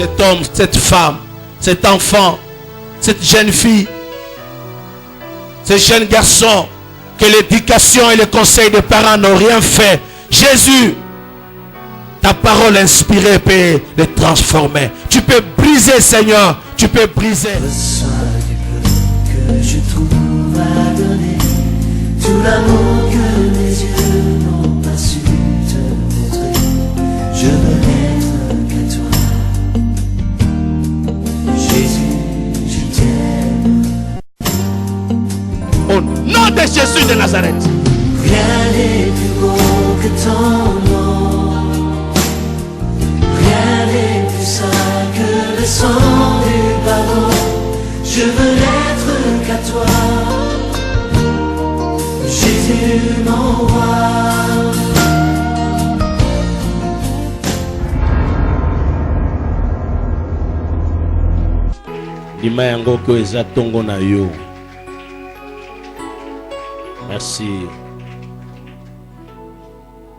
cet homme, cette femme, cet enfant, cette jeune fille, ce jeune garçon, que l'éducation et le conseil des parents n'ont rien fait. Jésus, ta parole inspirée peut les transformer. Tu peux briser, Seigneur. Tu peux briser. Reçois du peu que je trouve à donner, tout l'amour que mes yeux n'ont pas su te montrer. Je veux n'être qu'à toi. Jésus, je t'aime. Au nom de Jésus de Nazareth. Rien n'est plus beau que ton nom. Rien n'est plus saint que le sang du pardon. Je veux n'être qu'à toi. Jésus mon roi. Dima yango ko eza tongo na yo. Merci.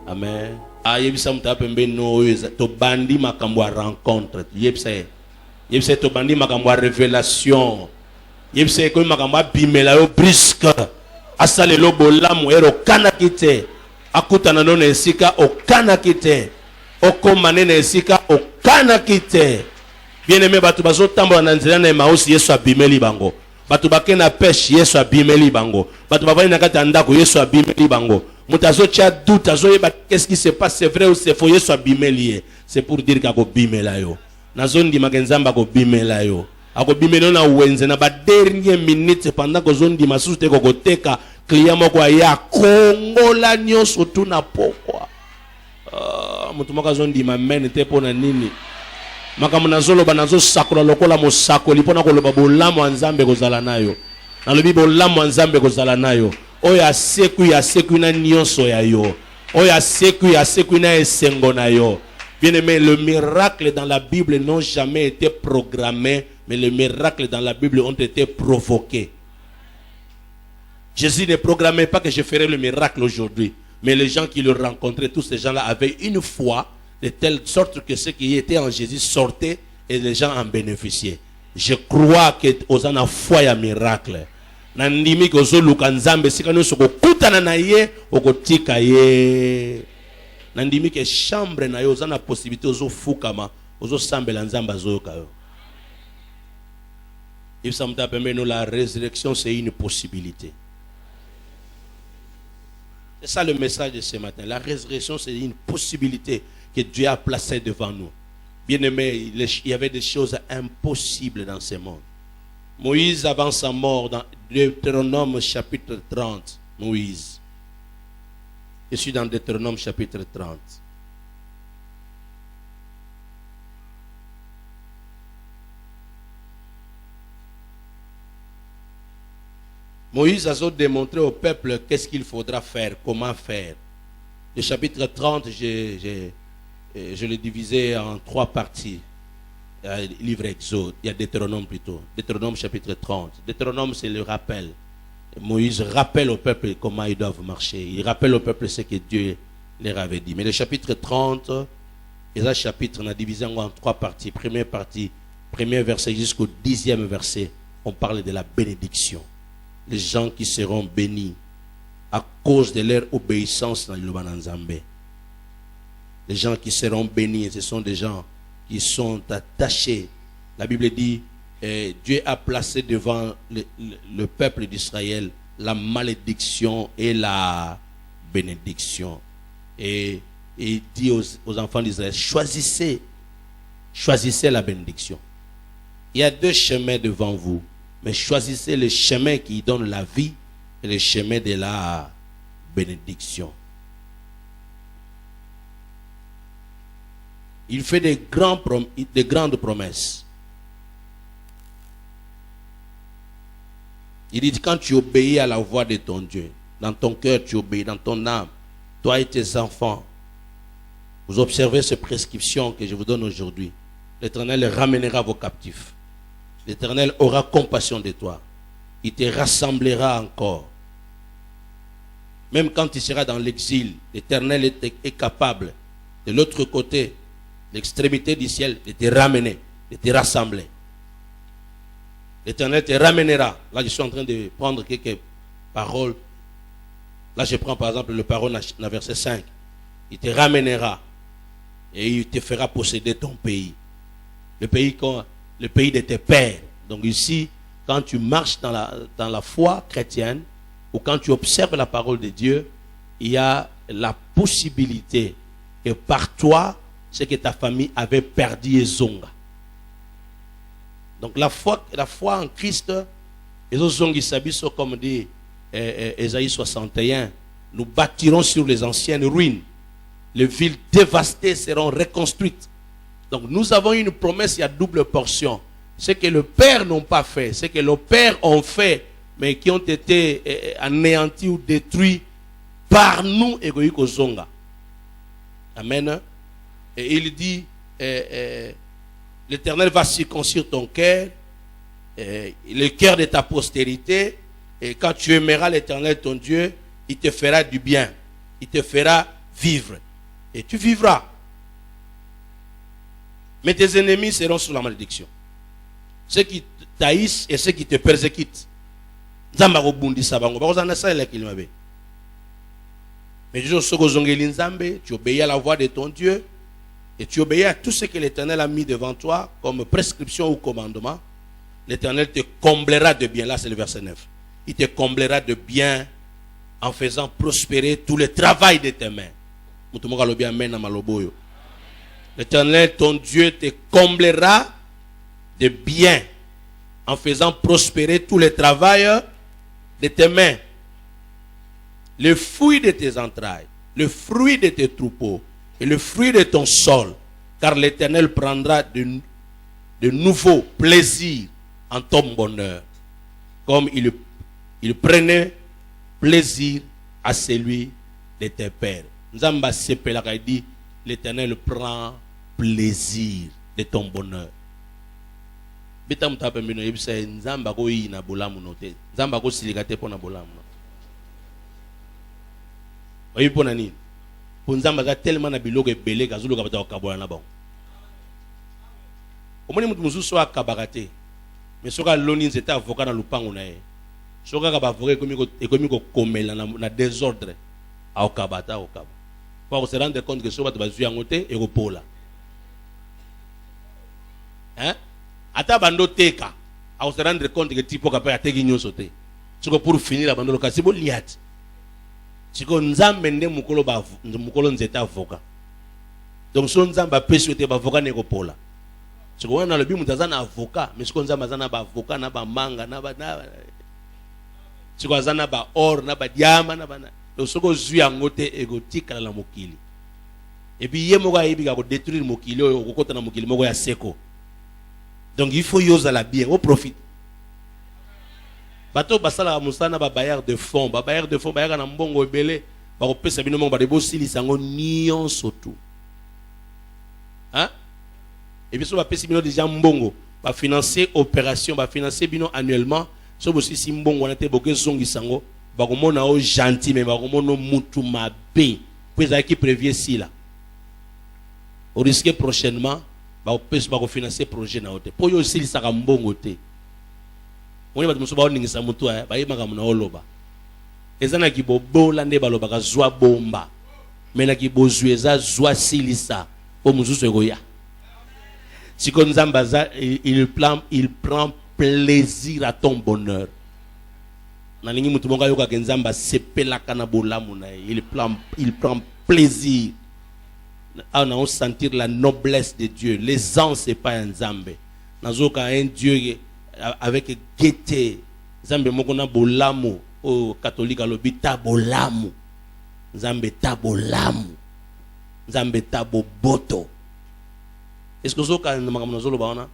Amen. Ayebisa muta pembe no to bandi makambo a rencontre. Yebisa to bandi makambo a révélation. Yebisa ko makambo a bimela yo brusque. Asale lo bolamu ero kana kite. Akutana no esika o kana kite. Okomane na esika o kana kite. Bien-aimé batu bazo tambola na nzela na Emmaüs Yesu abimeli bango. Batu bake na pêche Yesu abimeli bango. Batu bavali na kati ya ndako Yesu abimeli bango. Mutazo tia doute azo yeba qu'est-ce qui se passe, c'est vrai ou c'est faux. Yesu abimeli. C'est pour dire kako bimela yo. Nazo ndima kenzamba ko bimela yo. Ako bimela na wenze na ba dernière minute pendant que zondi masusu te ko teka client moko ya kongola nyonso tu na pokwa. Mutu moko zondi ma mene te pona nini. Makamuna zolo banazo sakura lokola mosako lipona ko loba bolamu nzambe kozala nayo. Na lobi bolamu nzambe kozala nayo. Oya seku na nyonso ya yo. Oya seku na esengo na yo. Bien-aimé, le miracle dans la Bible n'ont jamais été programmés, mais les miracles dans la Bible ont été provoqués. Jésus ne programmait pas que je ferais le miracle aujourd'hui, mais les gens qui le rencontraient, tous ces gens-là avaient une foi de telle sorte que ceux qui étaient en Jésus sortaient et les gens en bénéficiaient. Je crois que aux en a foi ya miracle. Nandimi ko zo lukanzambe sikano soko kutana na ye okotika ye. Nandimi ke chambre na yo zana possibilité ozo fukama ozo sambela nzamba zoyoka yo. Il semble permettre nous la résurrection c'est une possibilité. C'est ça le message de ce matin. La résurrection c'est une possibilité que Dieu a placée devant nous. Bien-aimé, il y avait des choses impossibles dans ce monde. Moïse avant sa mort dans Deutéronome chapitre 30. Moïse. Je suis dans Deutéronome chapitre 30. Moïse a démontré au peuple qu'est-ce qu'il faudra faire, comment faire. Le chapitre 30, je l'ai divisé en 3 parties. Il y a le livre Exode, il y a Deutéronome plutôt. Deutéronome chapitre 30. Deutéronome c'est le rappel. Moïse rappelle au peuple comment ils doivent marcher. Il rappelle au peuple ce que Dieu leur avait dit. Mais le chapitre 30, et ce chapitre, on a divisé en 3 parties. Première partie, premier verset jusqu'au 10e verset, on parle de la bénédiction. Les gens qui seront bénis à cause de leur obéissance dans le Bananzambé. Les gens qui seront bénis, ce sont des gens qui sont attachés. La Bible dit, Dieu a placé devant le peuple d'Israël la malédiction et la bénédiction. Et il dit aux enfants d'Israël, choisissez la bénédiction. Il y a 2 chemins devant vous, mais choisissez le chemin qui donne la vie et le chemin de la bénédiction. Il fait des grandes promesses. Il dit, quand tu obéis à la voix de ton Dieu, dans ton cœur tu obéis, dans ton âme, toi et tes enfants, vous observez ces prescriptions que je vous donne aujourd'hui. L'Éternel ramènera vos captifs. L'Éternel aura compassion de toi. Il te rassemblera encore. Même quand tu seras dans l'exil, l'Éternel est capable, de l'autre côté, l'extrémité du ciel, de te ramener. de te rassembler. L'Éternel te ramènera. Là, je suis en train de prendre quelques paroles. Là, je prends par exemple le parole dans verset 5. Il te ramènera et il te fera posséder ton pays. Le pays de tes pères. Donc ici, quand tu marches dans la foi chrétienne ou quand tu observes la parole de Dieu, il y a la possibilité que par toi, ce que ta famille avait perdu est zonga. Donc la foi en Christ, les zongi sabiso comme dit Ésaïe 61, nous bâtirons sur les anciennes ruines. Les villes dévastées seront reconstruites. Donc nous avons une promesse, il y a double portion. Ce que le Père n'ont pas fait, ce que nos pères ont fait, mais qui ont été anéantis ou détruits par nous, Egoïko Zonga. Amen. Et il dit, l'Éternel va circoncire ton cœur, le cœur de ta postérité, et quand tu aimeras l'Éternel ton Dieu, il te fera du bien, il te fera vivre, et tu vivras. Mais tes ennemis seront sous la malédiction. Ceux qui t'haïssent et ceux qui te persécutent. Mais tu obéis à la voix de ton Dieu et tu obéis à tout ce que l'Éternel a mis devant toi comme prescription ou commandement. L'Éternel te comblera de bien. Là, c'est le verset 9. Il te comblera de bien en faisant prospérer tout le travail de tes mains. L'Éternel, ton Dieu, te comblera de bien en faisant prospérer tout le travail de tes mains. Le fruit de tes entrailles, le fruit de tes troupeaux et le fruit de ton sol, car l'Éternel prendra de nouveaux plaisirs en ton bonheur, comme il prenait plaisir à celui de tes pères. Nzamba sepelaka dit, l'Éternel prend plaisir de ton bonheur. Bitam tape mino yebisa nzamba ko yi na bolamu note. Nzamba ko silikate pona bolamu. Oyi pona nini? Po nzamba za tellement na biloko ebele kazulu ka bata kabola na bon. Omoni mutu mususu akabakate. Mais soka loni nzeta avocat na lupango na ye. Soka ka ba avocat ekomi ko komela na désordre. Aokabata okaba. Pour se rendre compte que soka bazu yangote e ko pola. Hein? Ata bando teka, a se rendre compte que tipo kapaya teki nyoso te. Siko pour finir la bando loka sibo liat. Siko nzambe nde mukolo nzeta avoka. Donc so nzamba peso te ba avoka ne ko pola. Siko wana lobi mutazana avoka, mais siko nzamba zana ba avoka na ba manga na ba siko azana ba or na ba diama na ba na. Donc siko zui angote egotika la mokili. Et puis yemo ga yibi ga ko détruire mokili o ko kota na mokili moko ya seko. Donc il faut yoser la bien, au profit. Bato basala musana ba bailleur de fonds, bailleur na mbongo ebele, ba ko pesa bino mo ba debo silisa ngo nion surtout. Hein? Et puis so ba pesa bino déjà mbongo, ba financer opération, ba financer bino annuellement, so bo si mbongo na te boke zongi sango, ba ko mona o gentil mais ba ko mona mutu mabe, pesa qui prévient si là. Au risque prochainement ba financer projet na ote po yo silisa ka mbongo te oni ba muso ba oningisa mutu ba yemaka muna oloba ezana ki bobola nde baloba ka zwa bomba mena ki bozueza zwa silisa po muzuso ekoya siko nzamba za il prend plaisir à ton bonheur na ningi mutu bonga yoka ke nzamba sepelaka na bolamu na il prend plaisir. On a sentir la noblesse de Dieu. Les anges, c'est pas un Zambé. Nous avons un Dieu avec gaieté. Zambé, mokona bolamu. Oh, catholique, alobi tabolamu. Zambé tabolamu. Zambé taboboto. Est-ce que vous avez un mazolo baona?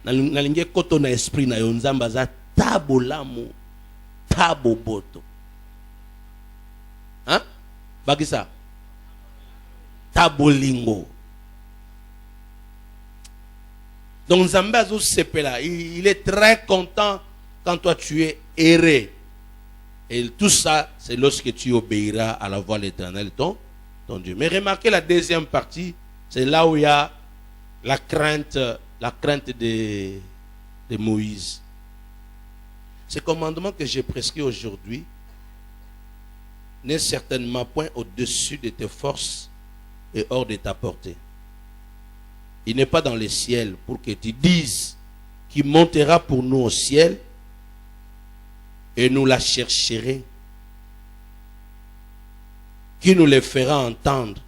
Na linge koto na esprit na yo nzamba za tabolamu. Taboboto. Hein? Bagisa. Tabolingo. Donc Zambazo Sepela, il est très content quand toi tu es erré. Et tout ça, c'est lorsque tu obéiras à la voix de l'Éternel, ton Dieu. Mais remarquez la deuxième partie, c'est là où il y a la crainte la crainte de Moïse. Ce commandement que j'ai prescrit aujourd'hui n'est certainement point au-dessus de tes forces et hors de ta portée. Il n'est pas dans le ciel pour que tu dises qu'il montera pour nous au ciel et nous la chercherons, qui nous les fera entendre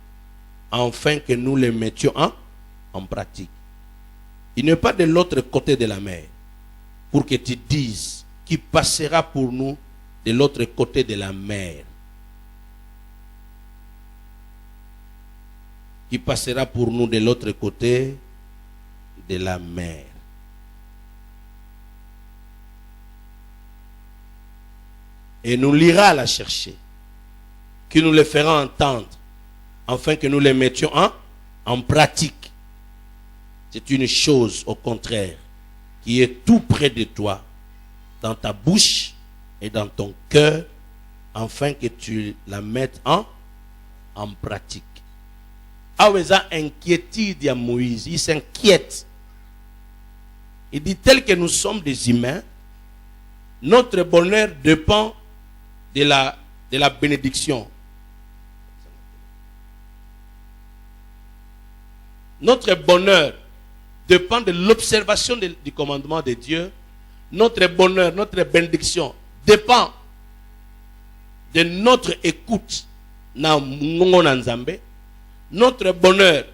afin que nous les mettions en pratique. Il n'est pas de l'autre côté de la mer pour que tu dises qu'il passera pour nous de l'autre côté de la mer. Qui passera pour nous de l'autre côté de la mer. Et nous l'ira la chercher, qui nous les fera entendre, afin que nous les mettions en pratique. C'est une chose, au contraire, qui est tout près de toi, dans ta bouche et dans ton cœur, afin que tu la mettes en pratique. Aweza inquiétude à Moïse, il s'inquiète. Il dit, tel que nous sommes des humains, notre bonheur dépend de la bénédiction. Notre bonheur dépend de l'observation du commandement de Dieu. Notre bonheur, notre bénédiction dépend de notre écoute na mungongo na Nzambe. Notre bonheur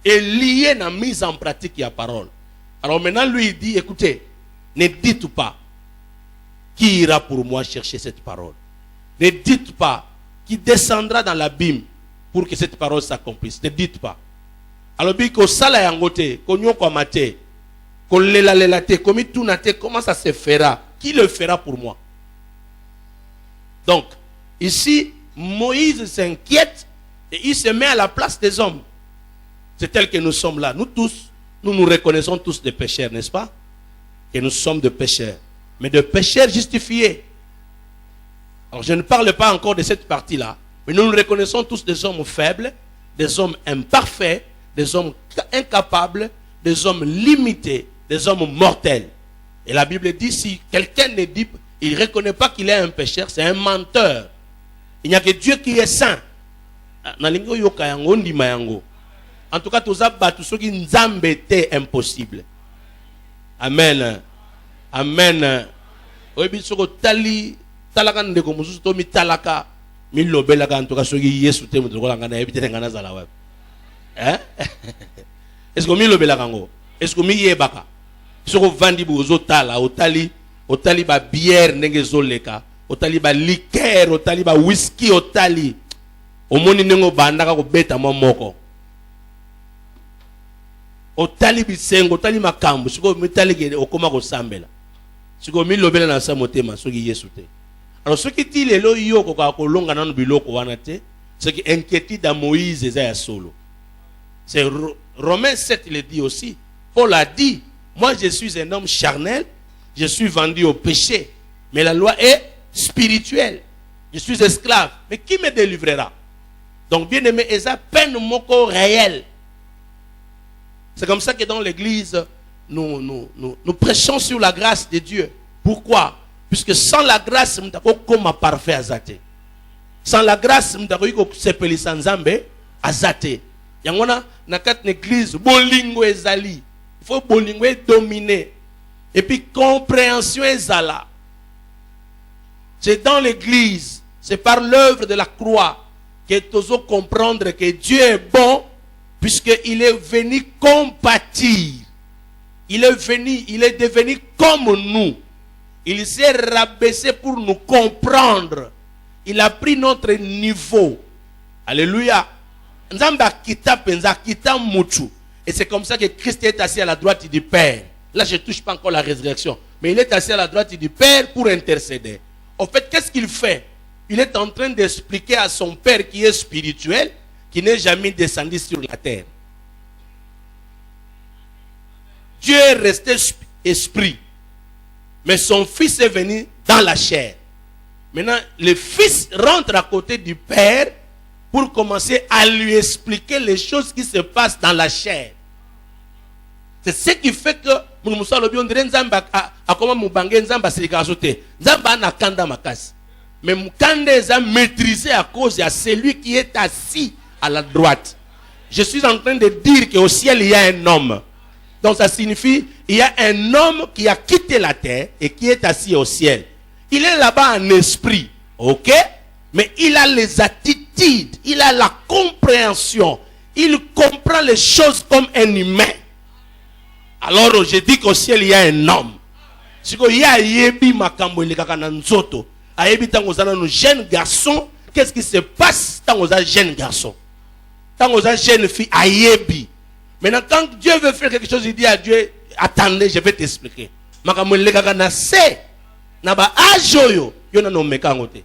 est lié à la mise en pratique de la parole. Alors maintenant, lui, il dit, écoutez, ne dites pas qui ira pour moi chercher cette parole. Ne dites pas qui descendra dans l'abîme pour que cette parole s'accomplisse. Ne dites pas. Alors, biko sala yangote, konyo kwa mate, kolela lelate, komi tunate, comment ça se fera? Qui le fera pour moi? Donc, ici, Moïse s'inquiète et il se met à la place des hommes. C'est tel que nous sommes là. Nous tous, nous nous reconnaissons tous des pécheurs, n'est-ce pas? Que nous sommes des pécheurs. Mais de pécheurs justifiés. Alors je ne parle pas encore de cette partie-là. Mais nous nous reconnaissons tous des hommes faibles, des hommes imparfaits, des hommes incapables, des hommes limités, des hommes mortels. Et la Bible dit, si quelqu'un ne dit, il ne reconnaît pas qu'il est un pécheur, c'est un menteur. Il n'y a que Dieu qui est saint. En tout cas, tout ça, tout ce qui nous était impossible. Amen. Amen. Oui, ce que tali talaka ndeko mususu to mi talaka mi lobelaka en tout cas ce qui yesu te mutu ko ngana ebite ngana zala wa. Hein? Est-ce que mi lobelaka ngo? Est-ce que mi yebaka? Ce que vandi bu zo tala otali ba bière ndenge zo leka, otali ba liqueur, otali ba whisky, otali omoni nengo bandaka ko beta moko. Otali bisengo, otali makambo, siko mitali ke okoma ko sambela. Siko mi lobela na sa motema soki yesu te. Alors ce qui dit lelo yo ko ka ko longa nanu biloko wana te, ce qui inquiétude à Moïse et solo. C'est Romains 7 il le dit aussi. Paul a dit, moi je suis un homme charnel, je suis vendu au péché, mais la loi est spirituelle. Je suis esclave, mais qui me délivrera? Donc bien aimé, esa peine moko réel. C'est comme ça que dans l'église, nous prêchons sur la grâce de Dieu. Pourquoi? Puisque sans la grâce, nous n'avons pas parfait azate. Sans la grâce, nous n'avons pas sepeli sanzambe azate. Yangona na kat l'église bolingo ezali. Il faut bolingo dominer. Et puis compréhension ezala. C'est dans l'église, c'est par l'œuvre de la croix que nous devons comprendre que Dieu est bon. Puisqu'il est venu compatir. Il est devenu comme nous. Il s'est rabaissé pour nous comprendre. Il a pris notre niveau. Alléluia. Et c'est comme ça que Christ est assis à la droite du Père. Là, je ne touche pas encore la résurrection. Mais il est assis à la droite du Père pour intercéder. En fait, qu'est-ce qu'il fait? Il est en train d'expliquer à son Père qui est spirituel, qui n'est jamais descendu sur la terre. Dieu est resté esprit. Mais son fils est venu dans la chair. Maintenant, le fils rentre à côté du Père pour commencer à lui expliquer les choses qui se passent dans la chair. C'est ce qui fait que nous nous sommes bien dire nzamba a comment mubange nzamba silika sote. Nzamba na kanda makasi. Mais mukande est maîtrisé à cause de celui qui est assis à la droite. Je suis en train de dire qu'au ciel il y a un homme. Donc ça signifie il y a un homme qui a quitté la terre et qui est assis au ciel. Il est là-bas en esprit, ok? Mais il a les attitudes, il a la compréhension. Il comprend les choses comme un humain. Alors je dis qu'au ciel il y a un homme. Si il y a yebi makambo le kaka na nzoto, ayebi tango zana no jeune garçon, qu'est-ce qui se passe tango za jeune garçon? Tango za jeune fille ayebi. Maintenant quand Dieu veut faire quelque chose, il dit à Dieu, attendez, je vais t'expliquer. Makambo le kaka na se na ba ajoyo yo na no mekango te.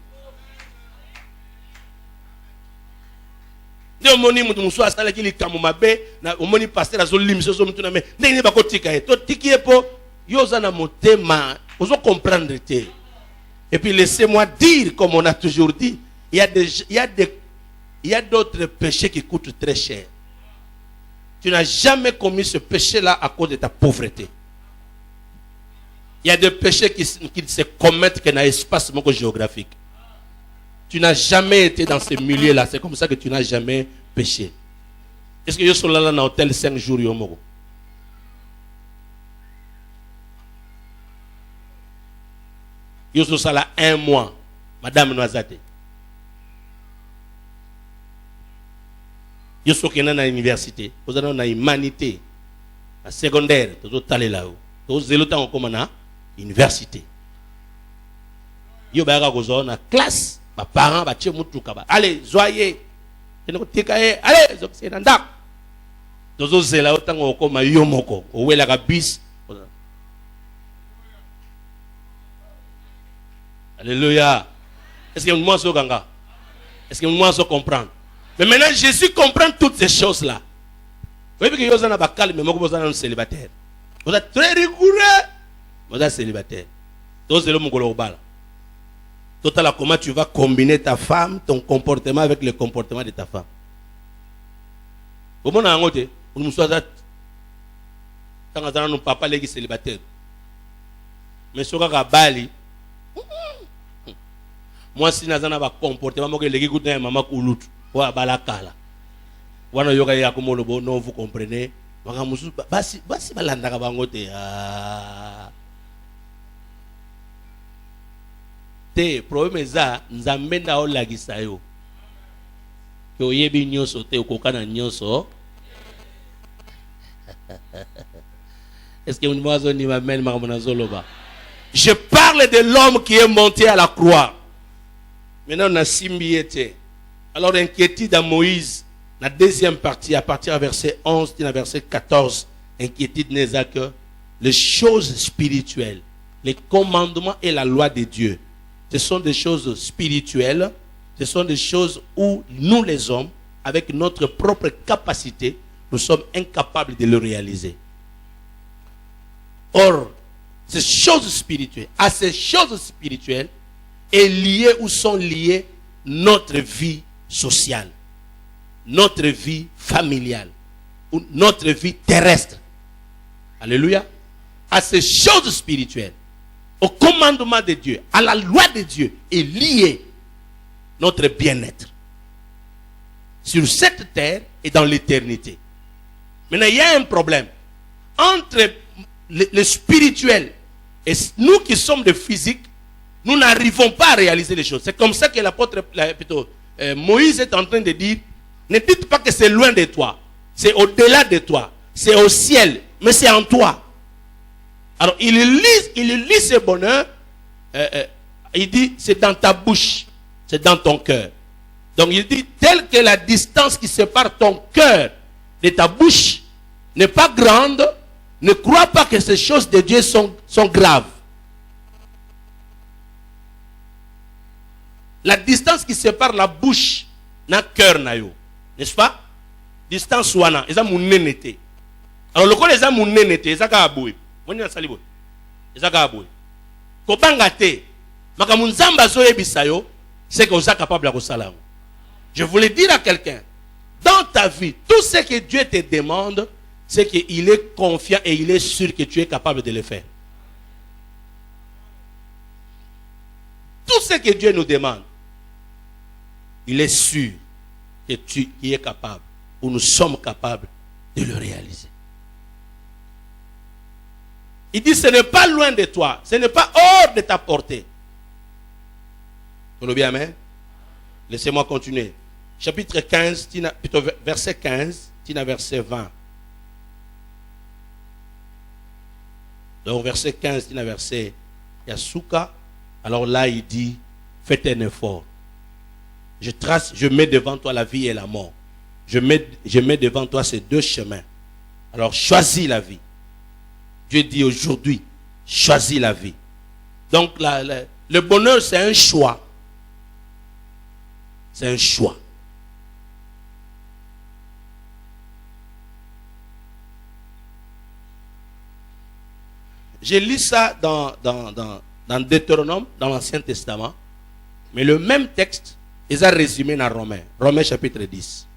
Nde omoni mutu musu asala ki likambo mabe na omoni pasteur azolimisa so mutu na me ndenge bakotika ye to tiki epo yo za na motema ozo comprendre te. Et puis laissez-moi dire comme on a toujours dit, il y a d'autres péchés qui coûtent très cher. Tu n'as jamais commis ce péché-là à cause de ta pauvreté. Il y a des péchés qui se commettent que dans l'espace géographique. Tu n'as jamais été dans ce milieu-là. C'est comme ça que tu n'as jamais péché. Est-ce que je suis là dans l'hôtel 5 jours? Je suis là 1 mois. Madame Noisate. Je suis dans l'université. Vous êtes dans l'humanité. La secondaire. Vous êtes allé là-haut. Vous êtes dans l'université. Vous êtes dans la classe. Mes parents, allez, joyeux. Allez, c'est un dak. Dozo zela otango okoma yomoko. Owela kabis. Alléluia. Est-ce que moi je ganga? Est-ce que moi je comprends? Mais maintenant Jésus comprend toutes ces choses-là. Vous voyez que vous êtes calme, mais vous êtes célibataire. Vous êtes très rigoureux. Vous êtes célibataire. Donc c'est le mongolo bala. Total, comment tu vas combiner ta femme, ton comportement avec le comportement de ta femme? Au moment où on nous soit quand papa est célibataire. Mais ce qu'on a bali, moi si nazana ba comportement moi que les gars de maman koulut, wa balakala. Wana yoga ya komolobo non vous comprenez? Wanga musu basi balanda ka bangote ah. Te problème za nzambe na olagisa yo yo yebi nyoso te okokana nyoso. Est-ce que mwazo ni m'amène makamona? Je parle de l'homme qui est monté à la croix. Maintenant on a simbiété. Alors inquiétude à Moïse, la deuxième partie à partir du verset 11 à verset 14, inquiétude n'est que les choses spirituelles, les commandements et la loi de Dieu. Ce sont des choses spirituelles, ce sont des choses où nous les hommes, avec notre propre capacité, nous sommes incapables de le réaliser. Or, ces choses spirituelles, à ces choses spirituelles, est liée ou sont liées notre vie sociale, notre vie familiale, ou notre vie terrestre. Alléluia. À ces choses spirituelles, au commandement de Dieu, à la loi de Dieu, est lié notre bien-être sur cette terre et dans l'éternité. Maintenant, il y a un problème entre le spirituel et nous qui sommes des physiques. Nous n'arrivons pas à réaliser les choses. C'est comme ça que l'apôtre, Moïse est en train de dire, ne dites pas que c'est loin de toi, c'est au-delà de toi, c'est au ciel, mais c'est en toi. Alors, il lit ce bonheur, il dit, c'est dans ta bouche, c'est dans ton cœur. Donc, il dit, telle que la distance qui sépare ton cœur de ta bouche n'est pas grande, ne crois pas que ces choses de Dieu sont graves. La distance qui sépare la bouche na cœur na yo, n'est-ce pas? Distance wana, eza munenete. Alors, le ko eza munenete, eza ka aboué. Woni na salibo. Eza ka aboué. Ko banga te, makamu nzamba zo yebisa yo, c'est que vous êtes capable de faire. Je voulais dire à quelqu'un, dans ta vie, tout ce que Dieu te demande, c'est qu'il est confiant et il est sûr que tu es capable de le faire. Tout ce que Dieu nous demande, il est sûr que tu y es capable, ou nous sommes capables de le réaliser. Il dit, ce n'est pas loin de toi, ce n'est pas hors de ta portée. Vous bien, amen? Laissez-moi continuer. Chapitre 15, plutôt verset 15, verset 20. Donc verset 15, verset Yasuka. Alors là, il dit, faites un effort. Je mets devant toi la vie et la mort. Je mets devant toi ces deux chemins. Alors choisis la vie. Dieu dit aujourd'hui, choisis la vie. Donc le bonheur, c'est un choix. C'est un choix. J'ai lu ça dans Deutéronome, dans l'Ancien Testament. Mais le même texte, ils ont résumé dans Romains. Romains chapitre 10.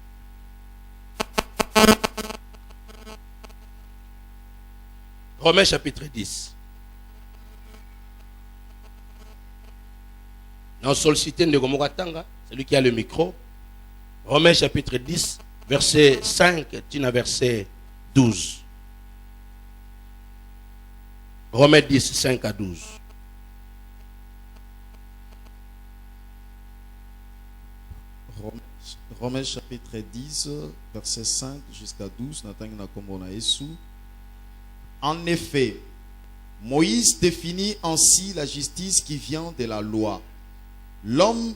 Romains chapitre 10. Non, sollicité Ndegomokatanga, celui qui a le micro. Romains chapitre 10, verset 5, verset 12. Romains 10, 5 à 12. Romains chapitre 10, verset 5 jusqu'à 12. En effet, Moïse définit ainsi la justice qui vient de la loi. L'homme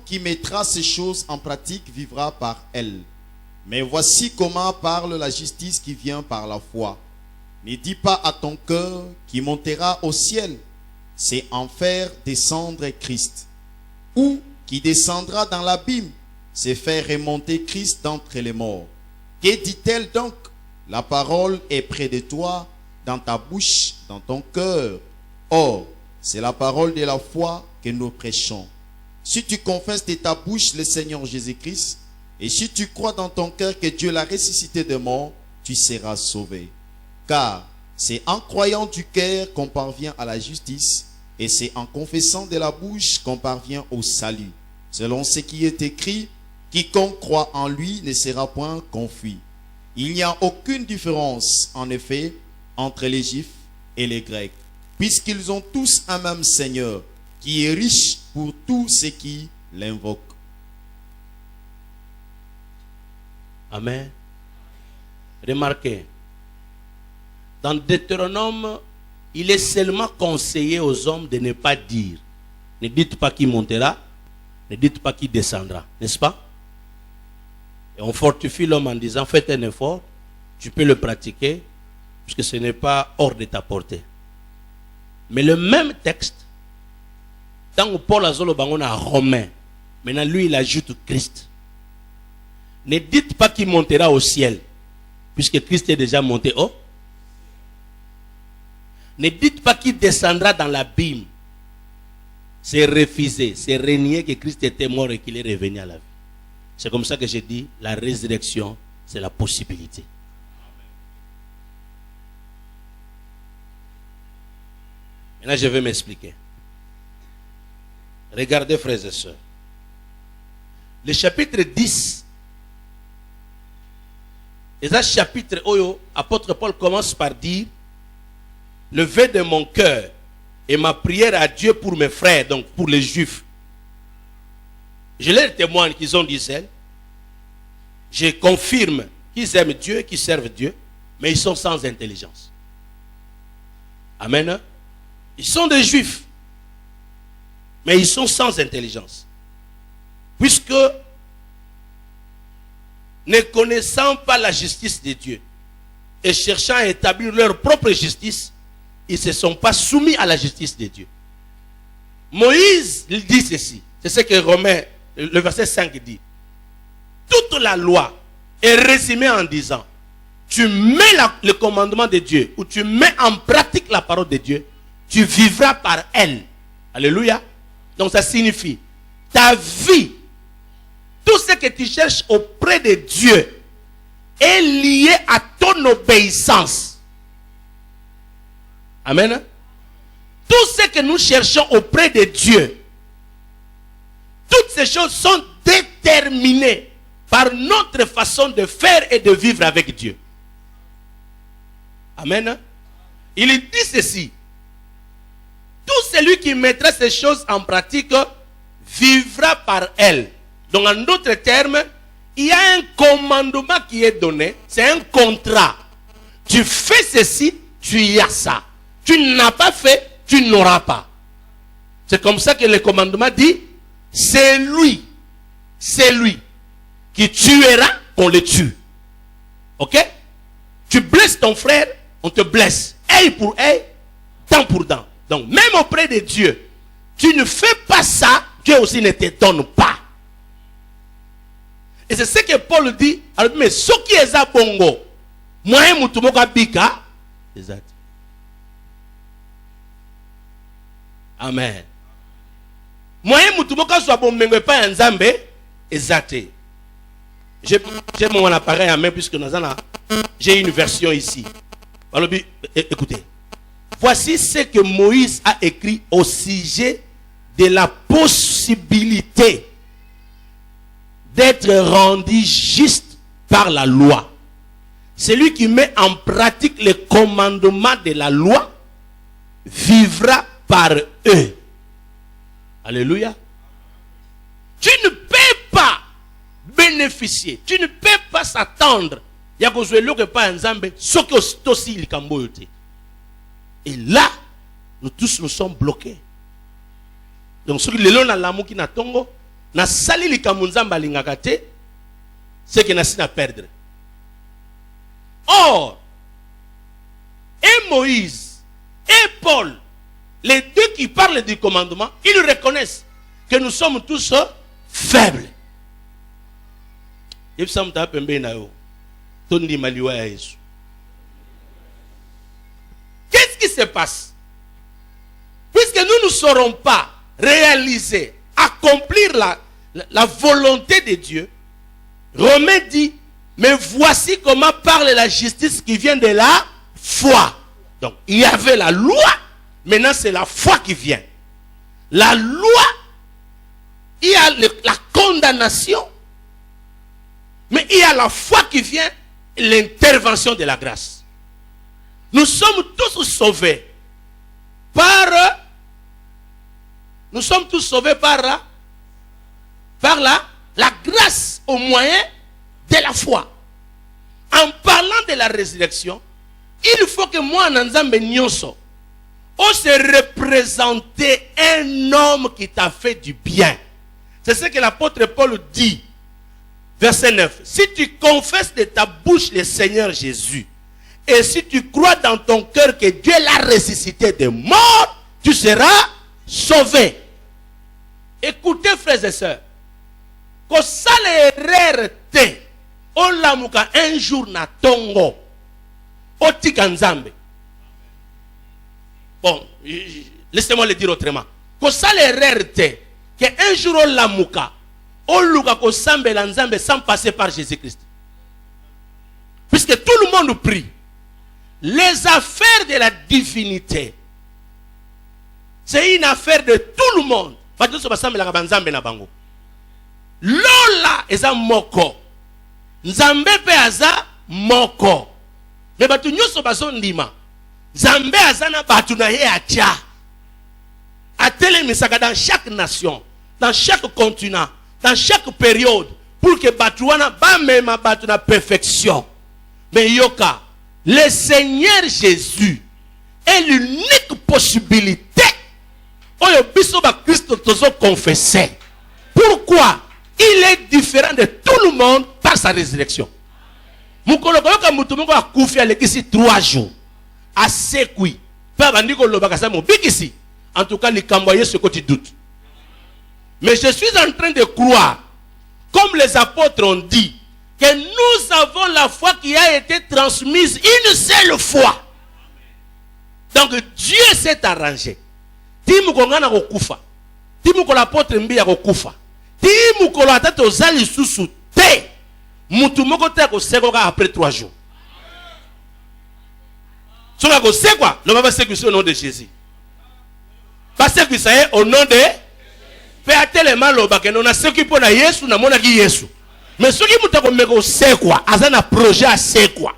qui mettra ces choses en pratique vivra par elles. Mais voici comment parle la justice qui vient par la foi. Ne dis pas à ton cœur qui montera au ciel, c'est en faire descendre Christ. Ou qui descendra dans l'abîme, c'est faire remonter Christ d'entre les morts. Que dit-elle donc? La parole est près de toi, dans ta bouche, dans ton cœur. Or, c'est la parole de la foi que nous prêchons. Si tu confesses de ta bouche le Seigneur Jésus-Christ, et si tu crois dans ton cœur que Dieu l'a ressuscité de mort, tu seras sauvé. Car c'est en croyant du cœur qu'on parvient à la justice, et c'est en confessant de la bouche qu'on parvient au salut. Selon ce qui est écrit, quiconque croit en lui ne sera point confus. Il n'y a aucune différence, en effet, entre les Juifs et les Grecs, puisqu'ils ont tous un même Seigneur, qui est riche pour tous ceux qui l'invoquent. Amen. Remarquez, dans Deutéronome, il est seulement conseillé aux hommes de ne pas dire. Ne dites pas qui montera, ne dites pas qui descendra, n'est-ce pas? Et on fortifie l'homme en disant, faites un effort, tu peux le pratiquer, puisque ce n'est pas hors de ta portée. Mais le même texte, dans Paul Azolo Bangon à Romain, maintenant lui il ajoute Christ. Ne dites pas qu'il montera au ciel, puisque Christ est déjà monté haut. Ne dites pas qu'il descendra dans l'abîme. C'est refuser, c'est renier que Christ était mort et qu'il est revenu à la vie. C'est comme ça que j'ai dit, la résurrection, c'est la possibilité. Maintenant, je vais m'expliquer. Regardez, frères et sœurs. Le chapitre 10, et ce chapitre où l'apôtre Paul commence par dire, le vœu de mon cœur et ma prière à Dieu pour mes frères, donc pour les Juifs. Je leur témoigne qu'ils ont dit celle. Je confirme qu'ils aiment Dieu, qu'ils servent Dieu, mais ils sont sans intelligence. Amen. Ils sont des Juifs, mais ils sont sans intelligence. Puisque, ne connaissant pas la justice de Dieu et cherchant à établir leur propre justice, ils ne se sont pas soumis à la justice de Dieu. Moïse il dit ceci. C'est ce que Romains, le verset 5 dit. Toute la loi est résumée en disant, tu mets le commandement de Dieu, ou tu mets en pratique la parole de Dieu, tu vivras par elle. Alléluia. Donc ça signifie, ta vie, tout ce que tu cherches auprès de Dieu, est lié à ton obéissance. Amen. Tout ce que nous cherchons auprès de Dieu, toutes ces choses sont déterminées par notre façon de faire et de vivre avec Dieu. Amen. Il dit ceci. Tout celui qui mettra ces choses en pratique vivra par elles. Donc en d'autres termes, il y a un commandement qui est donné. C'est un contrat. Tu fais ceci, tu y as ça. Tu n'as pas fait, tu n'auras pas. C'est comme ça que le commandement dit, c'est lui qui tuera, on le tue. Ok? Tu blesses ton frère, on te blesse. Œil pour œil, dent pour dent. Donc même auprès de Dieu, tu ne fais pas ça, Dieu aussi ne te donne pas. Et c'est ce que Paul dit. Alors, mais ce qui est à Bongo, moi, je suis bika. Exact. Amen. Moi, je suis pas Nzambe. Exact. J'ai mon appareil en main puisque j'ai une version ici. Alors, écoutez. Voici ce que Moïse a écrit au sujet de la possibilité d'être rendu juste par la loi. Celui qui met en pratique les commandements de la loi vivra par eux. Alléluia. Tu ne peux pas bénéficier, tu ne peux pas s'attendre. Et là, nous tous nous sommes bloqués. Donc, ce qui est là, l'amour qui n'a tongo, na sali li kamunzamba lingakate, c'est que n'a si na perdre. Or, et Moïse et Paul, les deux qui parlent du commandement, ils reconnaissent que nous sommes tous faibles. Qu'est-ce qui se passe? Puisque nous ne saurons pas réaliser, accomplir la volonté de Dieu, Romain dit, mais voici comment parle la justice qui vient de la foi. Donc, il y avait la loi, maintenant c'est la foi qui vient. La loi, il y a la condamnation, mais il y a la foi qui vient, l'intervention de la grâce. Nous sommes tous sauvés par la grâce au moyen de la foi. En parlant de la résurrection, il faut que moi, Nanzambe Nyonso, on se représenter un homme qui t'a fait du bien. C'est ce que l'apôtre Paul dit. Verset 9. Si tu confesses de ta bouche le Seigneur Jésus, et si tu crois dans ton cœur que Dieu l'a ressuscité des morts, tu seras sauvé. Écoutez, frères et sœurs, que ça l'erreur te, on l'a mouka un jour na tongo, au tikanzambe. Bon, laissez-moi le dire autrement. Que ça l'erreur te, qu'un jour on l'a mouka, on luka ko sambe l'anzambe sans passer par Jésus-Christ. Puisque tout le monde prie. Les affaires de la divinité, c'est une affaire de tout le monde. Lola eza moko, Nzambe pe aza moko. Mais batu nyoso bazo ndima, Nzambe aza na batu na ye atia. Atele misaka dans chaque nation, dans chaque continent, dans chaque période, pour que batu wana ba mema batu na perfection. Mais yoka, le Seigneur Jésus est l'unique possibilité où le biso ba Christ tozo confessé. Pourquoi? Il est différent de tout le monde par sa résurrection. Mukolo koyoka mutu moko akufi alekisi 3 jours. Asekui. Pa bandiko lobaka sa mo bikisi. En tout cas, likambo Yesu ko tu doutes. Mais je suis en train de croire, comme les apôtres ont dit, que nous avons la foi qui a été transmise une seule fois. Donc Dieu s'est arrangé. Timu kongana kokufa. Timu ko l'apôtre Mbi ya kokufa. Timu ko la tata ozali susu te. mutu moko te ko sekoka après 3 jours. So ko sekwa, le va sekwi au nom de Jésus. Pas sekwi ça est au nom de Père tellement loba que non a sekwi pour na Yesu na mona ki Yesu. Mais ce qui muta ko meko sekwa, azana projet a sekwa.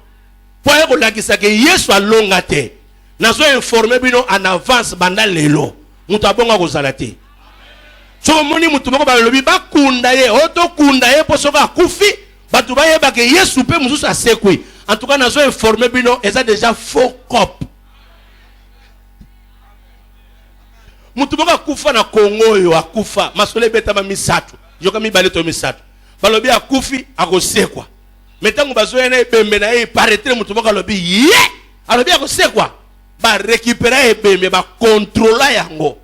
Pour ko lakisa ke Yesu a longa te. Nazo informer bino en avance banda lelo. Muta bonga ko zalate. So moni mutu moko ba lobi ba kunda ye, oto kunda ye po soka kufi, batu ba yeba ke Yesu pe mususu asekwi. En tout cas nazo informer bino eza déjà faux cop. Mutu moko akufa na Kongo yo akufa, masole beta ba misatu. Joka mibale to misatu. Balobi akufi akosekwa. Metango bazoyena ebembe na ye paraître mutu moko lobi ye. Alobi akosekwa. Ba récupérer ebembe ba contrôler yango.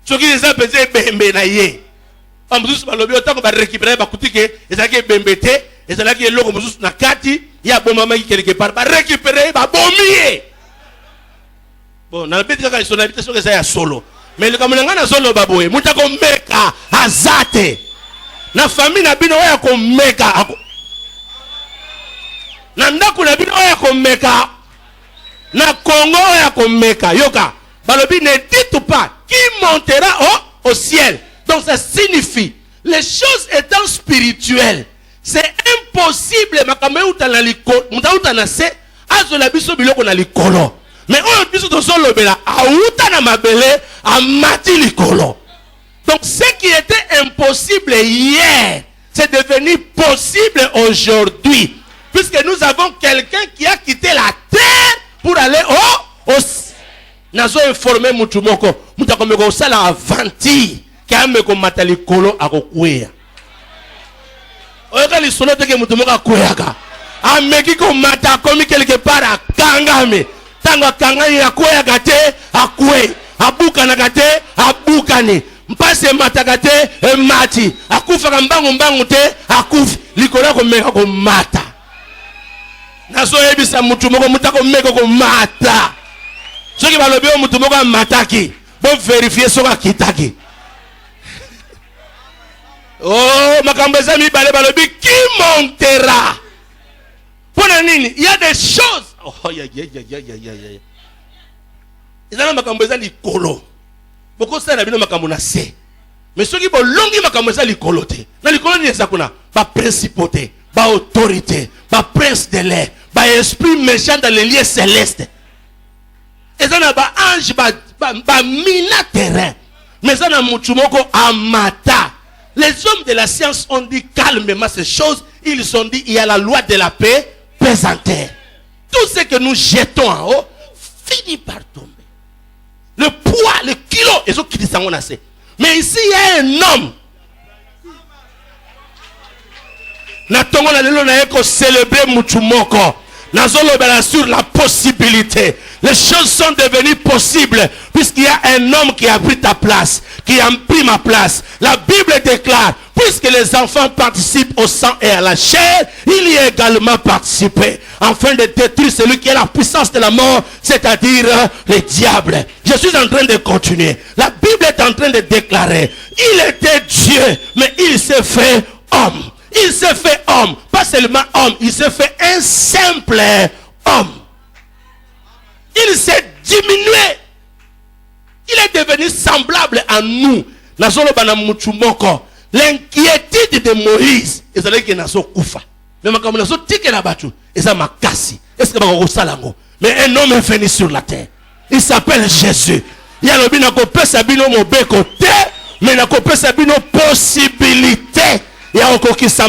Ce qui les a pesé bembe na ye. Amusus balobi otako ba récupérer ba kutike ezaki bembe te, ezalaki eloko musus na kati ya bomba maki quelque part ba récupérer ba bomie. Bon, na beti kaka son habitation que ça ya solo. Mais le kamunanga na solo baboye, mutako meka azate. Na famille na bino ya ko meka. Na ndako na bino ya ko meka. Na Congo ya ko meka. Yoka. Balobi ne dites pas qui montera au ciel. Donc ça signifie les choses étant spirituelles. C'est impossible makambe utana likolo. Muta utana se azola biso biloko na likolo. Mais on biso to solo bela autana mabele amati likolo. Donc ce qui était impossible hier, c'est devenu possible aujourd'hui. Puisque nous avons quelqu'un qui a quitté la terre pour aller au nazo informé mutu moko mutako meko sala avanti kame ko matali kolo akokuya oyoka lisolo teke mutu moko akuyaka ameki ko mata komi quelque part akangame tango akangani akuyaka te akue abuka na kate abukani mpase mataka te emati akufa mbangu te akufi likolo ko meka ko mata nazo ebisa mutu moko mutako meko ko mata. Ce qui va le bien, mutu moko mataki. Bon vérifier soka kitaki. Oh, makambeza mi bale balobi qui montera. Pour nini? Il y a des choses. Oh ya. Ezana makambeza likolo. Boko sa na bino makambo na se. Mais ceux qui bon longi makambeza likolo te. Na likolo ni ezakuna ba principauté, ba autorité, ba prince de l'air, ba esprit méchant dans les lieux célestes. Et ça n'a pas ange, ba mina terrain. Mais ça n'a mutumoko amata. Les hommes de la science ont dit calmement ces choses. Ils ont dit il y a la loi de la paix pesantère. Tout ce que nous jetons en haut finit par tomber. Le poids, le kilo, et ceux qui disent ça on a assez. Mais ici il y a un homme. Natongo na lelo na eko célébrer mutumoko. Nazolo sur la possibilité. Les choses sont devenues possibles puisqu'il y a un homme qui a pris ta place, qui a pris ma place. La Bible déclare, puisque les enfants participent au sang et à la chair, il y a également participé afin de détruire celui qui a la puissance de la mort, c'est-à-dire le diable. Je suis en train de continuer. La Bible est en train de déclarer, il était Dieu, mais il s'est fait homme. Il s'est fait homme, pas seulement homme, il s'est fait un simple homme. Il s'est diminué. Il est devenu semblable à nous. L'inquiétude de Moïse, mais un homme est venu sur la terre. Il s'appelle Jésus. Il y a le mais la possibilité. Il y a encore qui ça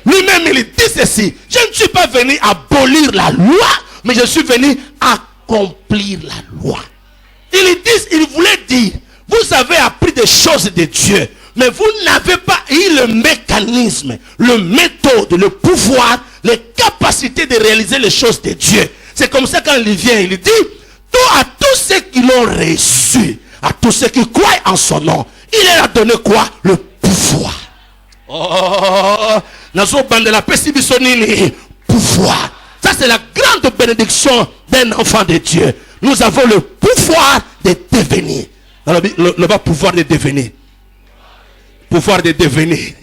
lui-même il dit ceci: je ne suis pas venu abolir la loi, mais je suis venu accomplir la loi. Il voulait dire, vous avez appris des choses de Dieu, mais vous n'avez pas eu le mécanisme, le méthode, le pouvoir, les capacités de réaliser les choses de Dieu. C'est comme ça quand il vient, il dit, à tous ceux qui l'ont reçu, à tous ceux qui croient en son nom, il leur a donné quoi? Le pouvoir. Oh, pouvoir. Ça c'est la grande bénédiction d'un enfant de Dieu. Nous avons le pouvoir de devenir. Le pouvoir de devenir. Pouvoir de devenir.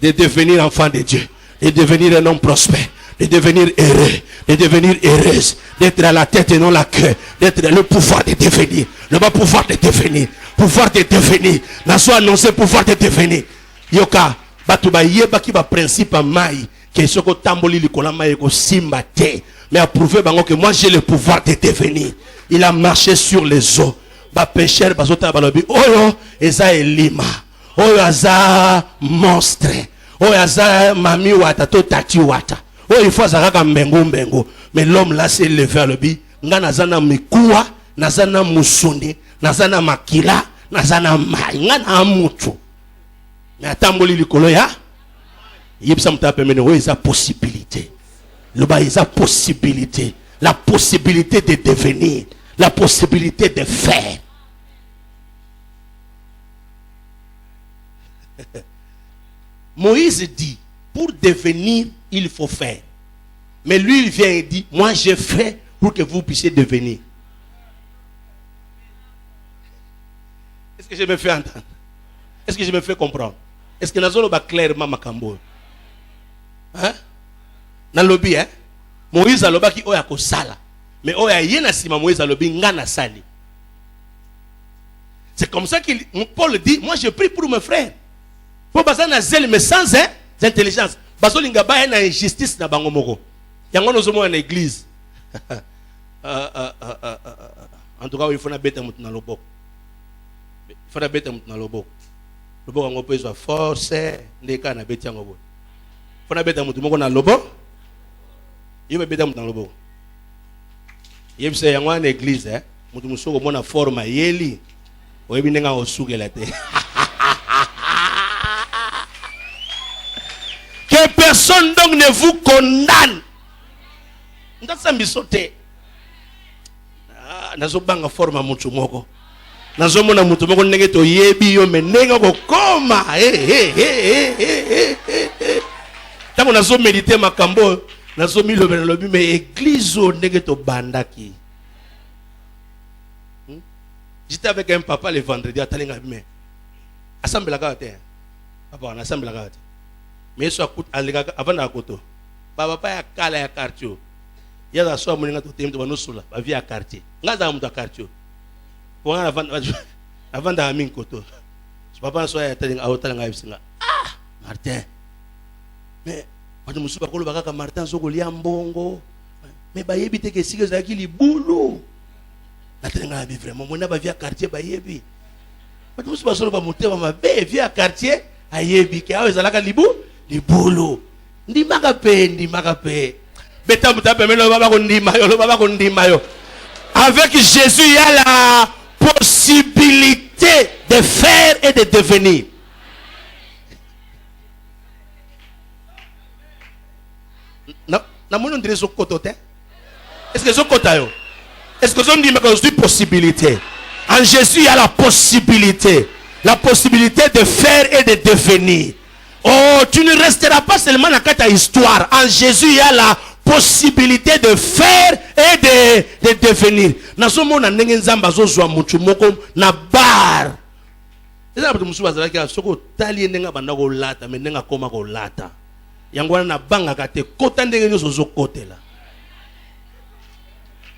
de devenir enfant de Dieu, de devenir un homme prospère, de devenir heureux, de devenir heureuse, d'être à la tête et non la queue, d'être le pouvoir de devenir, le bas pouvoir de devenir, pouvoir de devenir, n'a soit annoncé pouvoir de devenir. Yoka, batuba yeba ki ba principe mai, que soko tamboli likola mai ko simba te, mais a prouvé bango que moi j'ai le pouvoir de devenir. Il a marché sur les eaux. Ba pécheur bazota balobi, oyo eza elima, oyo aza monstre, oyo aza mami wata to tati wata. Oh, il faut azaka mbengo mbengo. Mais l'homme là s'est levé à l'obi. Nga nazana mikuwa, nazana musundi, nazana makila, nazana mai, nga na mutu. Mais atamboli likolo ya. Yebisa mtape mene, oh, isa possibilité. Loba isa possibilité. La possibilité de devenir. La possibilité de faire. Moïse dit, pour devenir, il faut faire. Mais lui, il vient et dit, moi j'ai fait pour que vous puissiez devenir. Est-ce que je me fais entendre? Est-ce que je me fais comprendre? Est-ce que nous avons clairement Makambo? Hein? Dans le lobby, hein? Moïse a l'oba qui oya ko sala. Mais oya yena sima Moïse a l'obi ngana sali. C'est comme ça que Paul dit, moi je prie pour mes frères. Pour baser na zèle mais sans intelligence. Baso linga ba na injustice na bango moko. Yango no zomo na église. En tout cas, il faut na beta mutu na loboko. Il faut na beta mutu na loboko. Loboko ngo pezo force ndeka na beti yango bo. Il faut na beta mutu moko na loboko. Il va beta mutu na loboko. Yebse yango na église hein. Mutu musoko mona forma yeli. Oyebi nenga osukela te. Que personne donc ne vous condamne. Ndasa misote. Nazo banga forma mutu moko. Nazo mona mutu moko ndenge to yebi yo menenga ko koma. Tango nazo méditer makambo, nazo mi lobi lobi mais église o ndenge to bandaki. J'étais avec un papa le vendredi à Talinga mais assemble la gâte. Papa on assemble la gâte. Mais ça coûte avant la koto. Papa ya kala ya quartier. Ya da so muninga to temto banusula, ba via quartier. Ngaza mu ta quartier. Pour avant da min koto. Papa so ya Talinga auta nga bisinga. Ah, Martin. Mais watu musuba kolo bakaka Martin soko lia mbongo. Mais ba yebi te ke sike za ki libulu. Na Talinga bi vraiment mona ba via quartier ba yebi. Watu musuba solo ba motema ma be via quartier ayebi ke awe zalaka libulu ndimaka pe beta mutape melo baba ko ndima yo avec Jésus il y a la possibilité de faire et de devenir. Na mono ndire so kotote. Est-ce que so kotayo? Est-ce que so ndima ko une possibilité? En Jésus il y a la possibilité de faire et de devenir. Oh, tu ne resteras pas seulement dans ta histoire. En Jésus, il y a la possibilité de faire et de devenir. Na somo na ndenge nzamba zo zwa mutu moko na bar. Eza mutu musuba zalaki soko tali ndenga banda ko lata, mais ndenga koma ko lata. Yango na banga kate kota ndenge nyo zo kotela.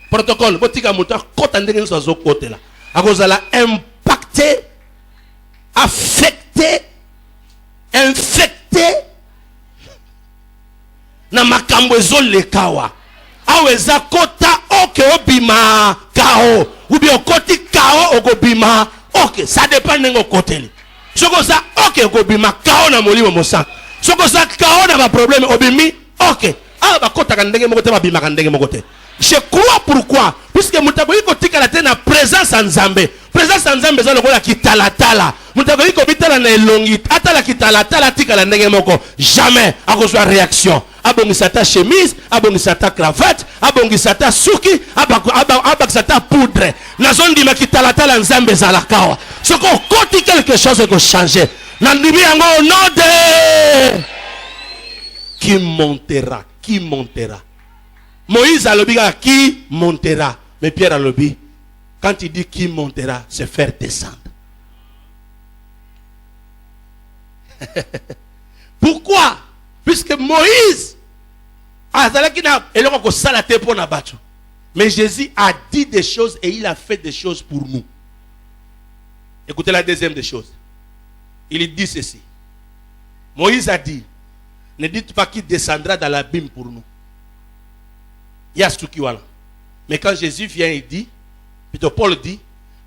Protocole, botika mutu kota ndenge nyo zo kotela. Akozala impacté, affecté, infecté na makambo ezolekawa aweza kota oke obima kao ubi okoti kao okobima oke ça dépend nengo koteli soko za oke okobima kao na molimo mosa soko za kao na ba problème obimi oke ba kota ka ndenge moko te ba bima ka ndenge moko te. Je crois pourquoi puisque mutako iko tika la tena présence en Nzambe. Présence en Nzambe za lokola kitalatala. Mutako iko bitala na elongi atala kitalatala tika la ndenge moko jamais akozwa réaction. Abongisa ta chemise, abongisa ta cravate, abongisa ta suki, abongisa ta poudre. Nazondi makitalatala Nzambe za la kawa. Soko koti quelque chose ko changer. Nandimi yango au nom de qui montera. Moïse a lobby qui montera. Mais Pierre a lobby. Quand il dit qui montera, c'est faire descendre. Pourquoi? Puisque Moïse mais Jésus a dit des choses et il a fait des choses pour nous. Écoutez la deuxième des choses. Il dit ceci. Moïse a dit, ne dites pas qu'il descendra dans l'abîme pour nous. Il y a ce qui est là. Mais quand Jésus vient, il dit, plutôt Paul dit,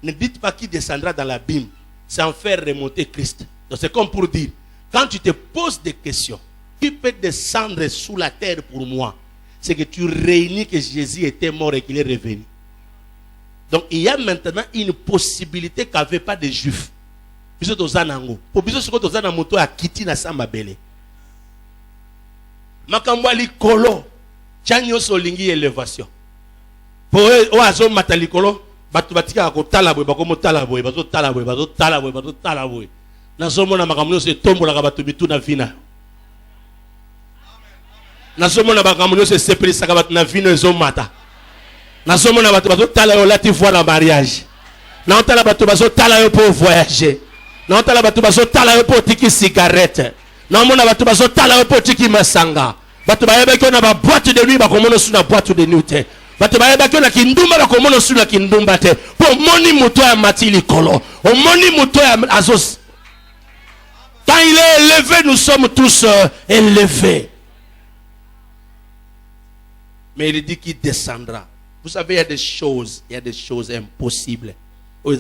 ne dites pas qu'il descendra dans l'abîme sans faire remonter Christ. Donc c'est comme pour dire, quand tu te poses des questions, qui peut descendre sous la terre pour moi? C'est que tu réunis que Jésus était mort et qu'il est revenu. Donc il y a maintenant une possibilité qu'il n'y avait pas de juifs. Pour biso siko tozana moto ya kiti na samba bele. Makambo likolo chanyo solingi élévation. Pour oazo matalikolo batu batika ko talabwe bakomo talabwe bazo talabwe bazo talabwe bazo talabwe. Nazomona makambo se tombola ka batu bitu na vina. Nazomona makambo se sepelisa ka batu na vina ezomata. Nazomona batu bazo talayo lati voir la mariage. Na otala batu bazo talayo pour voyager. Na otala batu bazo talayo pour tiki cigarette. Na mona batu bazo talayo pour tiki masanga. Batu bayeba ko na ba boîte de nuit ba komono suna boîte de nuit te. Batu bayeba ko na kindumba ba komono suna kindumba te. Po moni moto ya matili kolo. O moni moto ya azos. Quand il est élevé, nous sommes tous élevés. Mais il dit qu'il descendra. Vous savez, il y a des choses impossibles. Il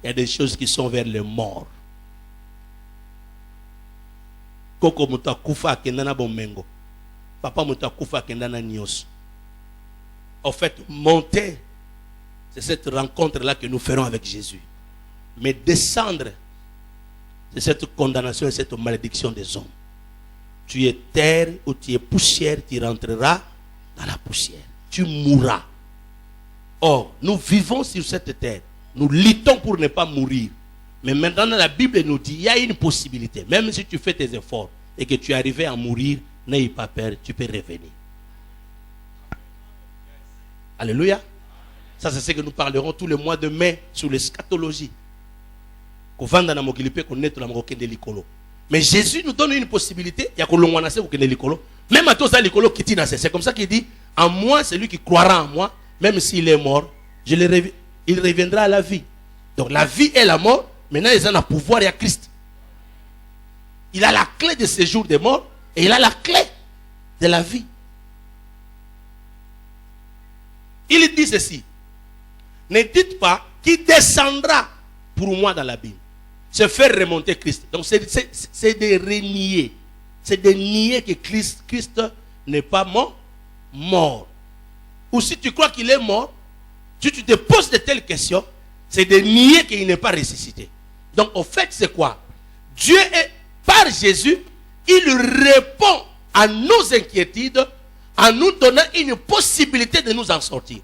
y a des choses qui sont vers les morts. Koko muta kufa kendana bomengo. Papa muta kufa kendana nios. En fait, monter, c'est cette rencontre-là que nous ferons avec Jésus. Mais descendre, c'est cette condamnation et cette malédiction des hommes. Tu es terre ou tu es poussière, tu rentreras dans la poussière. Tu mourras. Or, nous vivons sur cette terre. Nous luttons pour ne pas mourir. Mais maintenant, la Bible nous dit, il y a une possibilité. Même si tu fais tes efforts et que tu es arrivé à mourir, n'aie pas peur, tu peux revenir. Alléluia. Ça, c'est ce que nous parlerons tous les mois de mai sur l'eschatologie. Mais Jésus nous donne une possibilité. Même à tous les likolo qui tinase. C'est comme ça qu'il dit, en moi, celui qui croira en moi, même s'il est mort, il reviendra à la vie. Donc la vie et la mort, maintenant ils ont un pouvoir, il y a Christ. Il a la clé de ce jour de mort et il a la clé de la vie. Il dit ceci. Ne dites pas qu'il descendra pour moi dans l'abîme. C'est faire remonter Christ. Donc c'est de renier. C'est de nier que Christ n'est pas mort. Ou si tu crois qu'il est mort, si tu te poses de telles questions, c'est de nier qu'il n'est pas ressuscité. Donc au fait c'est quoi? Dieu est, par Jésus, il répond à nos inquiétudes en nous donnant une possibilité de nous en sortir.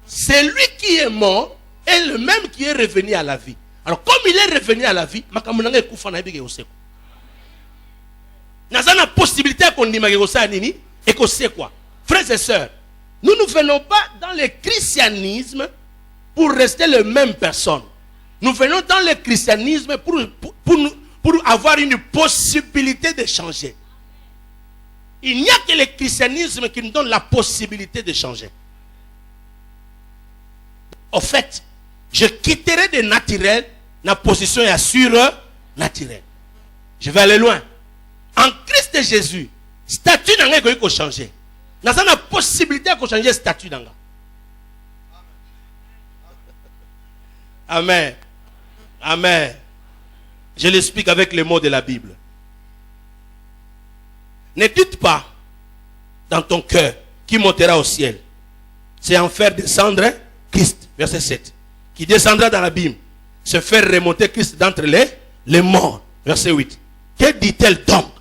C'est lui qui est mort et le même qui est revenu à la vie. Alors comme il est revenu à la vie, nous avons la possibilité qu'on dise et qu'on sait quoi. Frères et sœurs, nous ne venons pas dans le christianisme pour rester les mêmes personnes. Nous venons dans le christianisme pour avoir une possibilité de changer. Il n'y a que le christianisme qui nous donne la possibilité de changer. En fait, je quitterai des naturels, la position est surnaturelle. Je vais aller loin. En Christ Jésus, statut n'a rien qu'on changer. Nous avons la possibilité de changer le statut d'anga. Amen. Amen. Je l'explique avec les mots de la Bible. Ne dites pas dans ton cœur qui montera au ciel. C'est en faire descendre Christ. Verset 7. Qui descendra dans l'abîme. Se faire remonter Christ d'entre les morts. Verset 8. Que dit-elle donc?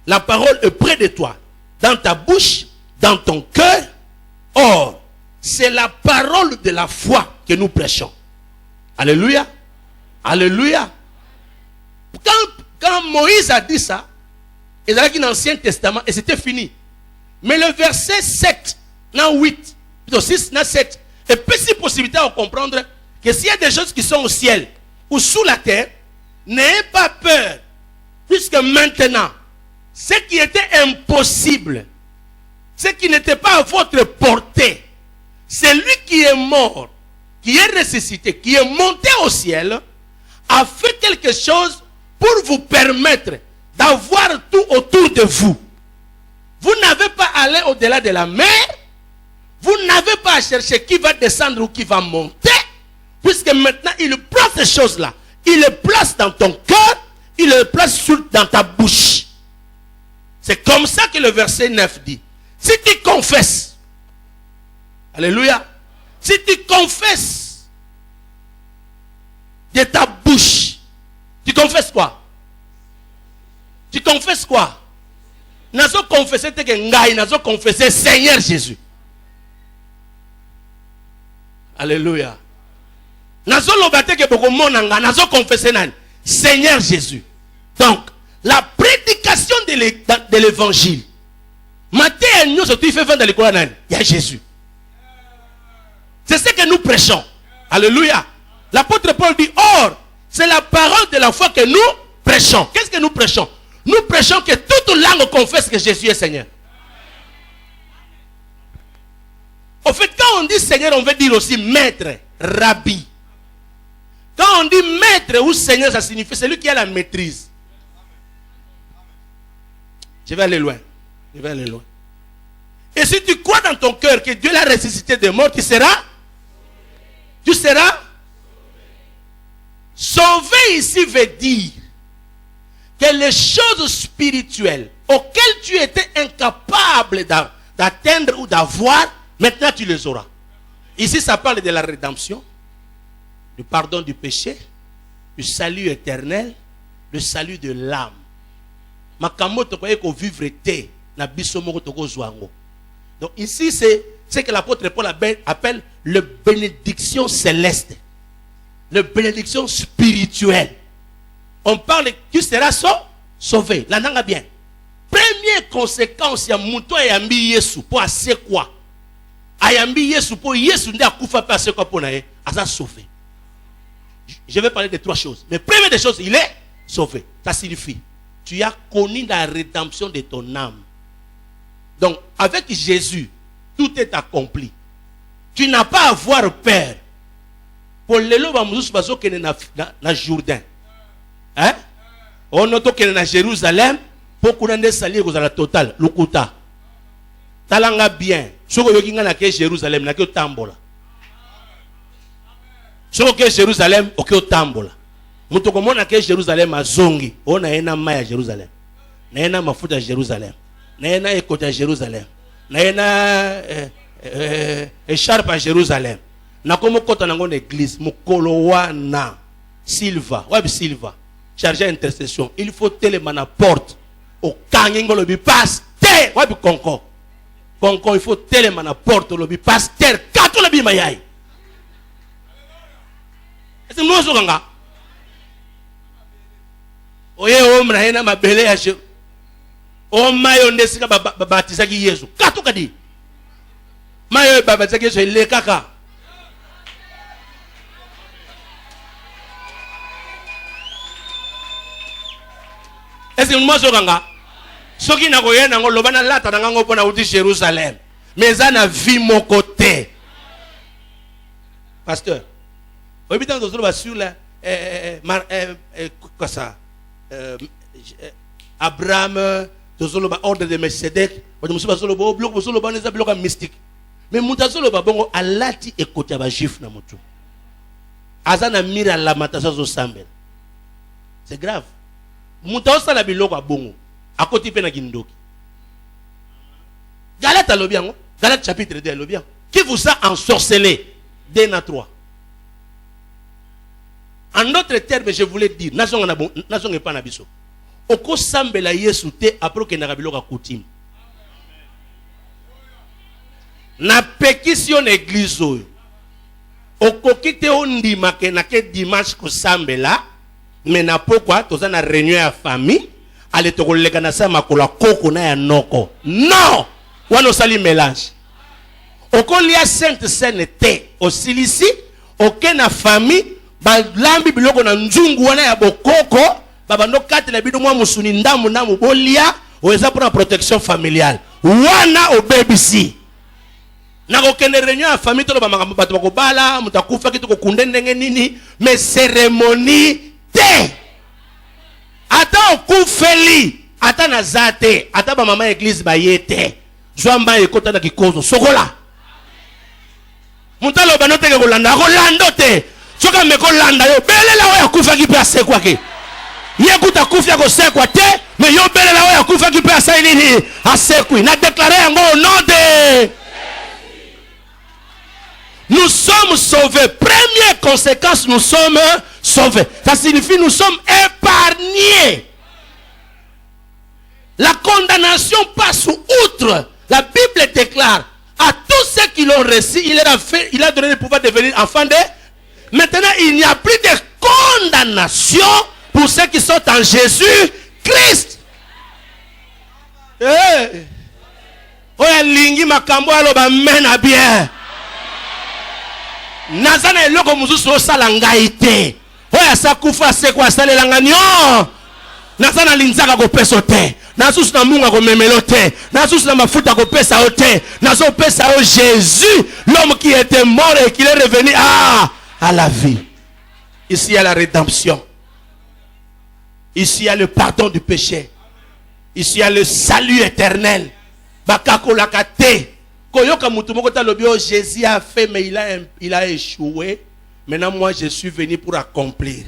La parole est près de toi. Dans ta bouche, dans ton cœur. Or, c'est la parole de la foi que nous prêchons. Alléluia. Alléluia. Quand Moïse a dit ça, il a dit dans l'Ancien Testament et c'était fini. Mais le verset 7, dans 8, plutôt 6, dans 7, et puis si possibilité à comprendre que s'il y a des choses qui sont au ciel ou sous la terre, n'ayez pas peur. Puisque maintenant, ce qui était impossible, ce qui n'était pas à votre portée, c'est lui qui est mort, qui est ressuscité, qui est monté au ciel, a fait quelque chose pour vous permettre d'avoir tout autour de vous. Vous n'avez pas à aller au-delà de la mer. Vous n'avez pas à chercher qui va descendre ou qui va monter. Puisque maintenant, il prend ces choses-là. Il les place dans ton cœur. Il les place dans ta bouche. C'est comme ça que le verset 9 dit. Si tu confesses. Alléluia. Si tu confesses de ta bouche. Tu confesses quoi? Tu confesses quoi? Nazo confesser te que ngai, nazo confesser Seigneur Jésus. Alléluia. Nazo lobate que beaucoup monanga, nazo confesser nan Seigneur Jésus. Donc, la prédication de l'évangile. Matthieu nous tu fais dans le Coran, il y a Jésus. C'est ce que nous prêchons. Alléluia. L'apôtre Paul dit, or, c'est la parole de la foi que nous prêchons. Qu'est-ce que nous prêchons? Nous prêchons que toute langue confesse que Jésus est Seigneur. Au fait, quand on dit Seigneur, on veut dire aussi maître, rabbi. Quand on dit maître ou Seigneur, ça signifie celui qui a la maîtrise. Je vais aller loin. Je vais aller loin. Et si tu crois dans ton cœur que Dieu l'a ressuscité des morts, tu seras sauvé. Ici veut dire que les choses spirituelles auxquelles tu étais incapable d'atteindre ou d'avoir, maintenant tu les auras. Ici ça parle de la rédemption, du pardon du péché, du salut éternel, du salut de l'âme. Makambo to koye ko vivre te na biso moko to ko zwango. Donc ici c'est ce que l'apôtre Paul appelle le bénédiction céleste, le bénédiction spirituelle. On parle que tu seras sauvé. La nanga bien. Première conséquence ya muto ayambi Yesu pour assez quoi? Ayambi Yesu pour Yesu nda kufa pa assez quoi pour nae asa sauvé. Je vais parler de trois choses. Mais première des choses, il est sauvé. Ça signifie tu as connu la rédemption de ton âme. Donc avec Jésus, tout est accompli. Tu n'as pas à avoir peur. Pour le lo ba mususu bazo kene na Jourdain. Hein? On a toqué dans Jérusalem pour qu'on ait sali à la totale. Lukuta. Talanga bien. Ce que vous avez à Jérusalem, n'a que tambola. Ce que Jérusalem, ok tambola. Muto comme on a que Jérusalem à Zongi. On a un maille à Jérusalem. Na ena mafuta à Jérusalem. Na ena écoute à Jérusalem. Na ena écharpe à Jérusalem. Na comme kota na ngone église. Mukolo wana Silva. Web Silva. Chargé intercession. Il faut tellement la porte. Au kangingo lobi pasteur. Web Conco. Conco il faut tellement la porte lobi pasteur. Kato lobi mayai. Est-ce que nous sommes là? Oye omra hena mabele ya je. O mayo ndesika babatiza ki Yesu. Kato kadi. Mayo babatiza ki Yesu ile kaka. Est-ce que nous sommes là? Ce qui n'a rien à voir, c'est là, tu as dit Jérusalem. Mais ça n'a vu mon côté. Pasteur, vous avez sur la quoi ça? Abraham, ordre de Melchizedek, vous avez un bloc mystique. Mais vous avez un bloc à l'ati et côté à juif. Azana mira la matasa zo sambel. C'est grave. Mutaosa la biloko a bongo. À côté pena gindoki. Galate alobiango. Galate chapitre 2 alobiango. Qui vous a ensorcelé? 2 à 3. En d'autres termes, je voulais dire, nation n'est pas nabiso. Oko sambela yesu te après que na biloko a coutume. Na pétition église oyo. Oko kite ondima ke na ke dimanche ko sambela. Mais na pourquoi tous na réunion à famille allez te coller na sa makola koko na ya noko non wano sali mélange okolia sainte sainteté osilisi oke na famille ba lambi biloko na nzungu wana ya bokoko babando kate na bido mwa musuni ndamu bolia oeza pour la protection familiale wana obebisi na kokende réunion ya famille to bamakambo bato bakobala mutakufa kitu kokunde ndenge nini mais cérémonie te ata okufeli ata nazate ata ba mama église bayete zwamba ekota na kikozo sokola mutalo banote ke kolanda kolando te soka me kolanda yo belela oya kufa ki pe asekwa ke yekuta kufya ko sekwa te mais yo belela oya kufa ki pe asai nini asekwi na déclarer yango au nom de nous sommes sauvés. Première conséquence, nous sommes sauvés. Ça signifie nous sommes épargnés. La condamnation passe outre. La Bible déclare à tous ceux qui l'ont reçu, il a donné le pouvoir de devenir enfants de. Maintenant, il n'y a plus de condamnation pour ceux qui sont en Jésus-Christ. Oya lingi makambo aloba mena bien. Nazana eloko muzusu osala ngai te. Oya sakufa sekwa salelanga nyo. Nazana linzaka kopesa te. Nasusu na munga komemelo te. Nasusu na mafuta kopesa te. Nazo pesa o Jésus, l'homme qui était mort et qui est revenu à la vie. Ici il y a la rédemption. Ici il y a le pardon du péché. Ici il y a le salut éternel. Bakako lakate. Koyoka mutu moko talobi o Jésus a fait mais il a échoué. Maintenant moi je suis venu pour accomplir.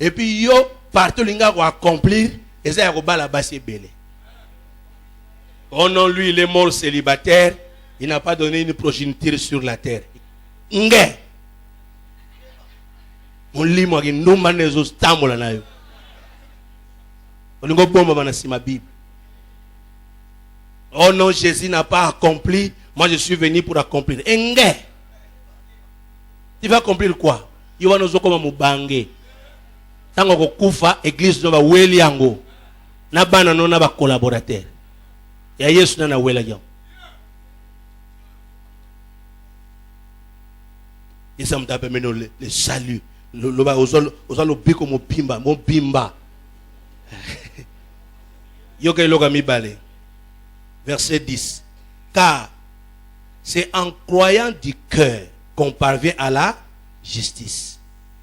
Et puis yo partout linga ko accomplir et ça ko bala basi belé. Oh non, lui il est mort célibataire, il n'a pas donné une progéniture sur la terre. Nge. Mon limo ki ndumba nezo stambola nayo. Olingo bomba bana sima Bible. Oh non, Jésus n'a pas accompli. Moi, je suis venu pour accomplir. Enge. Tu vas accomplir quoi? Il va nous comme mubange. Tango ko kufa église no ba weli yango. Na bana no na ba collaborateur. Ya Yesu na wela yango. Et ça me tape maintenant le salut. Le ba ozalo biko mo bimba. Yo ke loka mi bale. Verset 10. Car c'est en croyant du cœur qu'on parvient à la justice.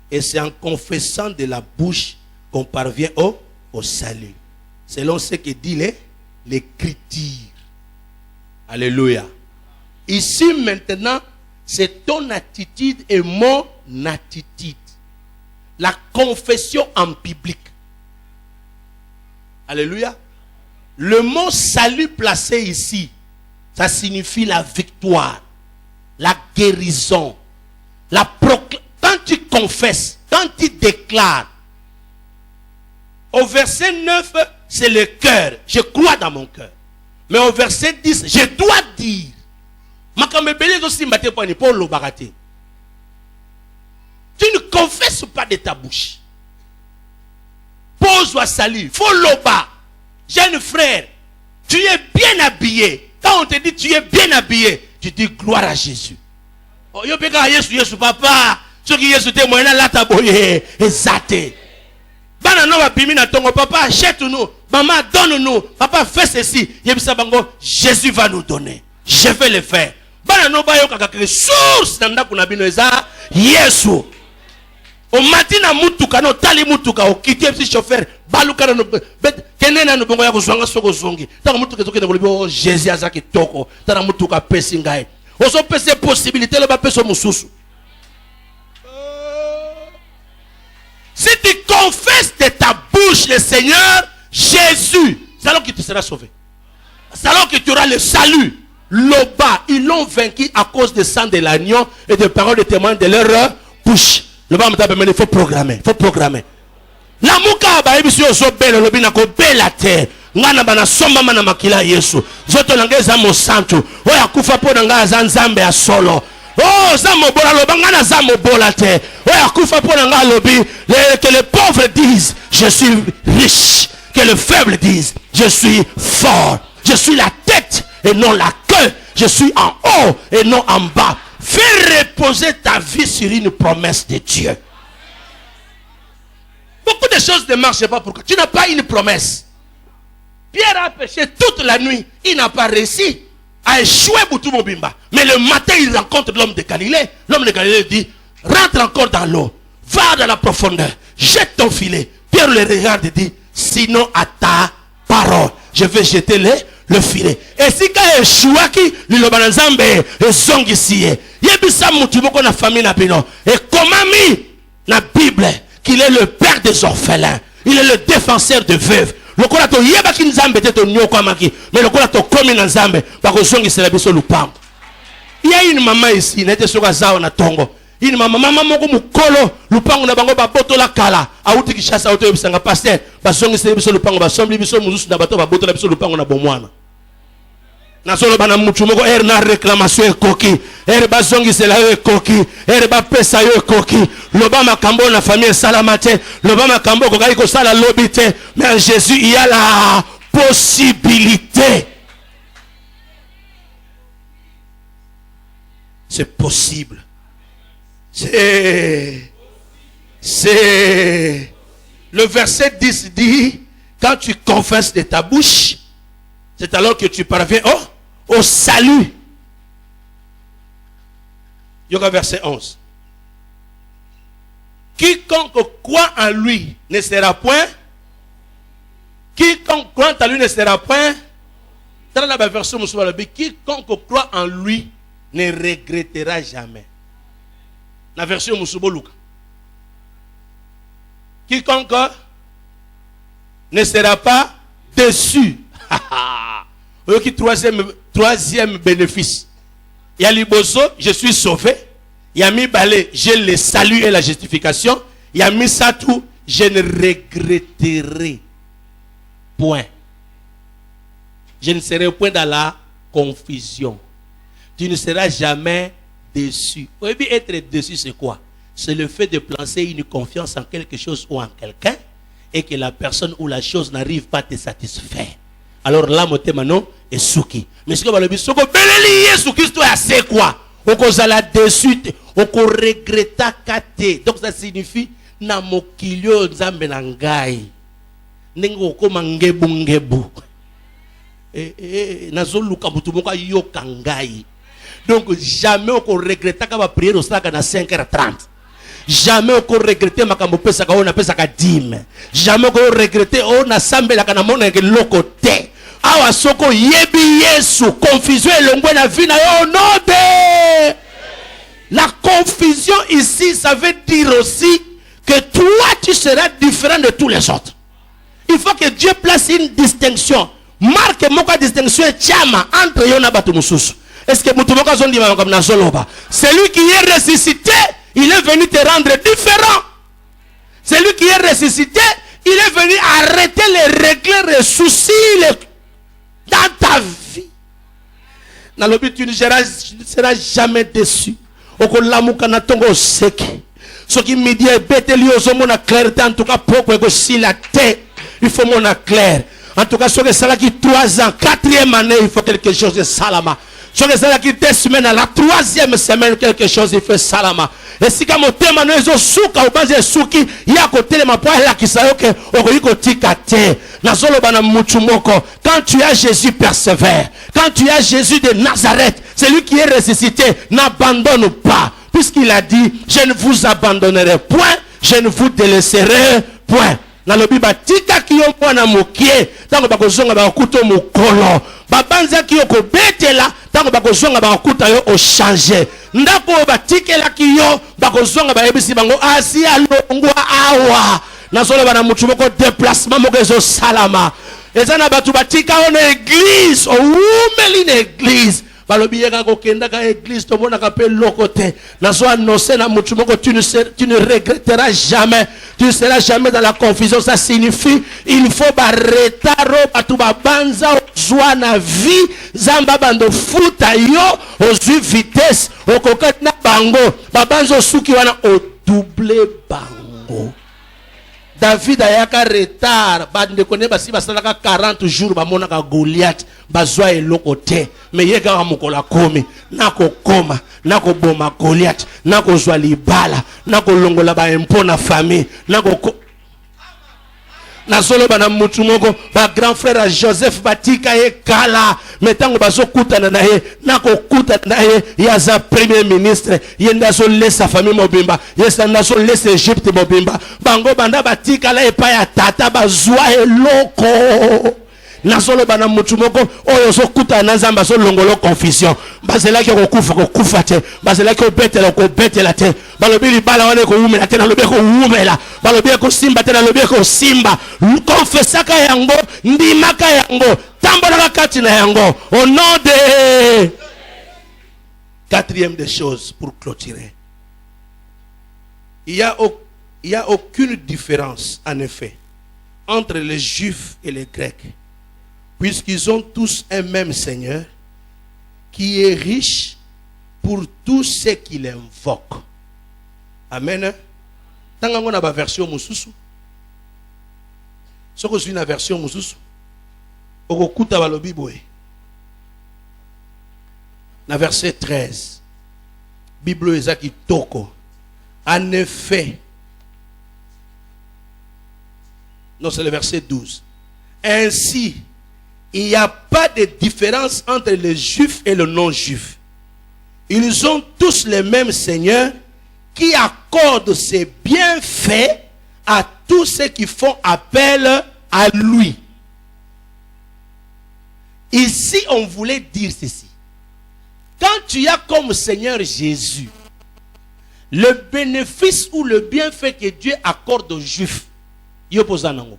Et c'est en confessant de la bouche qu'on parvient au salut. Selon ce que dit l'Écriture. Alléluia. Ici maintenant, c'est ton attitude et mon attitude. La confession en public. Alléluia. Le mot salut placé ici, ça signifie la victoire, la guérison, quand tu confesses, quand tu déclares. Au verset 9, c'est le cœur. Je crois dans mon cœur. Mais au verset 10, je dois dire. Tu ne confesses pas de ta bouche. Pose-toi salut. Faut l'oba. Jeune frère, tu es bien habillé. Quand on te dit tu es bien habillé, tu dis gloire à Jésus. Oh, yo peka Yesu papa. Ce qui Yesu te moyena la taboye ezate. Bana no ba bimi na tongo papa achète-nous. Maman donne-nous. Papa fais ceci. Yebisa bango Jésus va nous donner. Je vais le faire. Bana no ba yo kaka source na ndako na bino eza Yesu. O matina mutuka no tali mutuka o kitie petit chauffeur baluka no kenena no bongo ya kozwanga soko zongi tanga mutuka zoke na bolobi Jésus azaki toko tanga mutuka pesi ngai oso pese possibilité le ba peso mususu. Si tu confesses de ta bouche le Seigneur Jésus, c'est alors que tu seras sauvé. C'est alors que tu auras le salut. Loba, ils l'ont vaincu à cause du sang de l'agneau et des paroles de témoins de leur bouche. Le bas il faut programmer, la muka ba ebiso so belo lobi na ko bela te ngana bana somba mana makila Yesu zoto langeza mo santo oya kufa po nga za nzambe ya solo oh za mobola loba ngana za mobola te oya kufa po nga lobi que les pauvres disent je suis riche, que les faibles disent je suis fort, je suis la tête et non la queue, je suis en haut et non en bas. Fais reposer ta vie sur une promesse de Dieu. Beaucoup de choses ne marchent pas. Pourquoi? Tu n'as pas une promesse. Pierre a péché toute la nuit. Il n'a pas réussi à échouer Boutou Mobimba. Mais le matin, il rencontre l'homme de Galilée. L'homme de Galilée dit, rentre encore dans l'eau. Va dans la profondeur. Jette ton filet. Pierre le regarde et dit, sinon à ta parole, je vais jeter le filet. Et si quand échouaki, l'Ilobanazambe et Zongisiye. Yebisa Moutuboko na famille na bino. Et comment mis la Bible qu'il est le père des orphelins. Il est le défenseur de veuves. Le kolato yeba ki nzambe te to nyoko amaki. Mais le kolato komi na nzambe. Bako Zongisele biso lupango. Il y a une maman ici. Nete soka zao na tongo. Une maman moko mukolo. Lupango na bango ba boto la kala. Auti kishasa auto yebisanga pasteur. Ba Zongisele biso lupango. Ba sombli biso muzusu na bato ba boto la biso lupango na bomwana. Nasolo bana muchumoko na réclamation ekoki bazongi sela ekoki ba pesa yo ekoki loba makambo na famille salamate loba makambo ko ko sala lobite mais en Jésus il y a la possibilité. C'est possible. C'est le verset 10 dit quand tu confesses de ta bouche, c'est alors que tu parviens au salut. Yoga verset 11. Quiconque croit en lui ne sera point. Quiconque croit en lui ne sera point. Dans la version quiconque croit en lui ne regrettera jamais. La version Musubo Luka. Quiconque ne sera pas déçu. Troisième bénéfice. Il y a Liboso, je suis sauvé. Il y a Mibale, j'ai le salut et la justification. Il y a Misatou, je ne regretterai point. Je ne serai point dans la confusion. Tu ne seras jamais déçu. Vous voyez, être déçu, c'est quoi? C'est le fait de placer une confiance en quelque chose ou en quelqu'un et que la personne ou la chose n'arrive pas à te satisfaire. Alors là, mon thème est souki. Mais ce que vous avez soko beleli Yesu Christo c'est quoi? Oko zala déçu, oko regretta kate. Donc ça signifie na mokilio nzambe na ngai. Nengo koma ngebu ngebu. Nazoluka mutu moko yoka ngai. Donc jamais oko regretta ka ba prière au saka na 5h30. Jamais oko regretter makambo pesa ka ona pesa ka dime. Jamais oko regretter ona sambela kana mona ke lokote. Awa soko yebi Yesu confusion elongwe na vie na yo non de. La confusion ici ça veut dire aussi que toi tu seras différent de tous les autres. Il faut que Dieu place une distinction. Marque moka distinction chama entre yo na batu mususu. Est-ce que mutu moka zondi ma comme na zoloba? Celui qui est ressuscité, il est venu te rendre différent. Celui qui est ressuscité, il est venu arrêter les règles, les soucis, dans ta vie. Dans le but, tu ne seras jamais déçu. Oko lamuka na tongo seki. Ce qui me dit, beteli ozomona clarté, en tout cas, pourquoi eko si la tête, il faut mon clair. En tout cas, ce que ça qui 3 ans, 4e année, il faut quelque chose de salama. Ce que ça qui 2 semaines, à la 3e semaine, quelque chose, il fait salama. Et si comme thème nous souka ou base souki, il y a côté de ma poire là qui sait que okoyiko tikate. Nazolo bana muchumoko. Quand tu as Jésus persévère. Quand tu as Jésus de Nazareth, celui qui est ressuscité, n'abandonne pas. Puisqu'il a dit, je ne vous abandonnerai point, je ne vous délaisserai point. Na lobi batika kiyo mwana mokie, tango bakozonga bakuto mukolo. Babanza kiyo ko betela, tango bakozonga bakuta yo o changer. Ndako batikela kiyo bakozonga bayebisi bango asi alongwa awa. Nazolo bana muchumoko déplacement mokezo salama. Ezana batu batika on église, o umeli na église. Balobi yeka ko kenda ka église to bona ka pe lokote. Nazo annoncer na muchumoko tu ne regretteras jamais. Tu ne seras jamais dans la confusion. Ça signifie il faut ba retaro batu babanza joie na vie zamba bando futa yo ozui vitesse okokat na bango babanzo suki wana o double bango. David ayaka retard bande kone basi basalaka 40 jours bamonaka Goliath bazwa eloko te mais yeka mokola komi nako koma nako boma Goliath nako zwa libala nako longola ba impona famille nako Nazolo bana mutu moko ba grand frère à Joseph batika ye kala metango bazo kutana na ye nako kutana na ye yaza premier ministre yenda so laisse famille mobimba yesa nazo laisse Egypte mobimba bango banda batika la epa ya tata bazwa eloko nazolo bana mutu moko oyo so kutana na nzamba so longolo confusion bazela ki kokufa te bazela ki obetela ko betela te balobi libala wane ko umela te na lobi ko umela balobi ko simba te na lobi ko simba confessaka yango ndimaka yango tambola kati na yango au nom de quatrième des choses pour clôturer. Il y a aucune différence en effet entre les juifs et les grecs, puisqu'ils ont tous un même Seigneur qui est riche pour tous ceux qui l'invoquent. Amen. Tant qu'on a la version mususu, ce que c'est une version mususu, au kuta balobi boy. Na verset 13, Bible ezaki toko. En effet, non, c'est le verset 12. Ainsi, il n'y a pas de différence entre les juifs et les non-juifs. Ils ont tous le même Seigneur qui accorde ses bienfaits à tous ceux qui font appel à lui. Ici, on voulait dire ceci. Quand tu as comme Seigneur Jésus, le bénéfice ou le bienfait que Dieu accorde aux Juifs, il oppose à nous.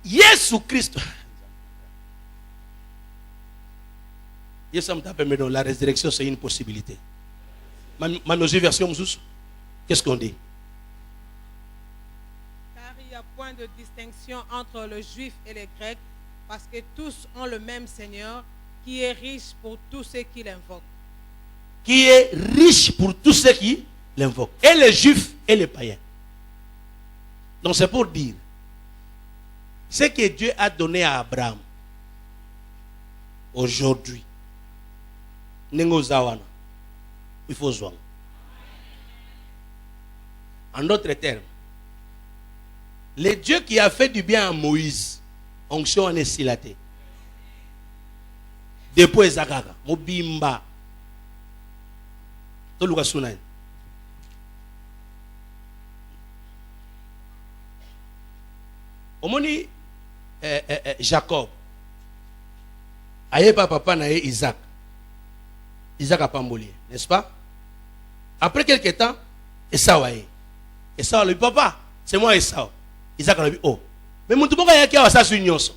Jésus Christ. La résurrection, c'est une possibilité. Ma version, qu'est-ce qu'on dit? Car il n'y a point de distinction entre le juif et les grecs, parce que tous ont le même Seigneur, qui est riche pour tous ceux qui l'invoquent. Qui est riche pour tous ceux qui l'invoquent. Et les juifs et les païens. Donc c'est pour dire, ce que Dieu a donné à Abraham, aujourd'hui, il faut jouer. En d'autres termes, le Dieu qui a fait du bien à Moïse, onction en esilaté. Depuis Zakaka, Mobimba, Toluka Sunan. Omoni Jacob, aye papa na Isaac. Isaac a pambolié, n'est-ce pas? Après quelques temps, Esau a eu. Esau a dit, papa, c'est moi Esau. Isaac a dit, oh. Mais mon tout le monde a dit, ça c'est une chose.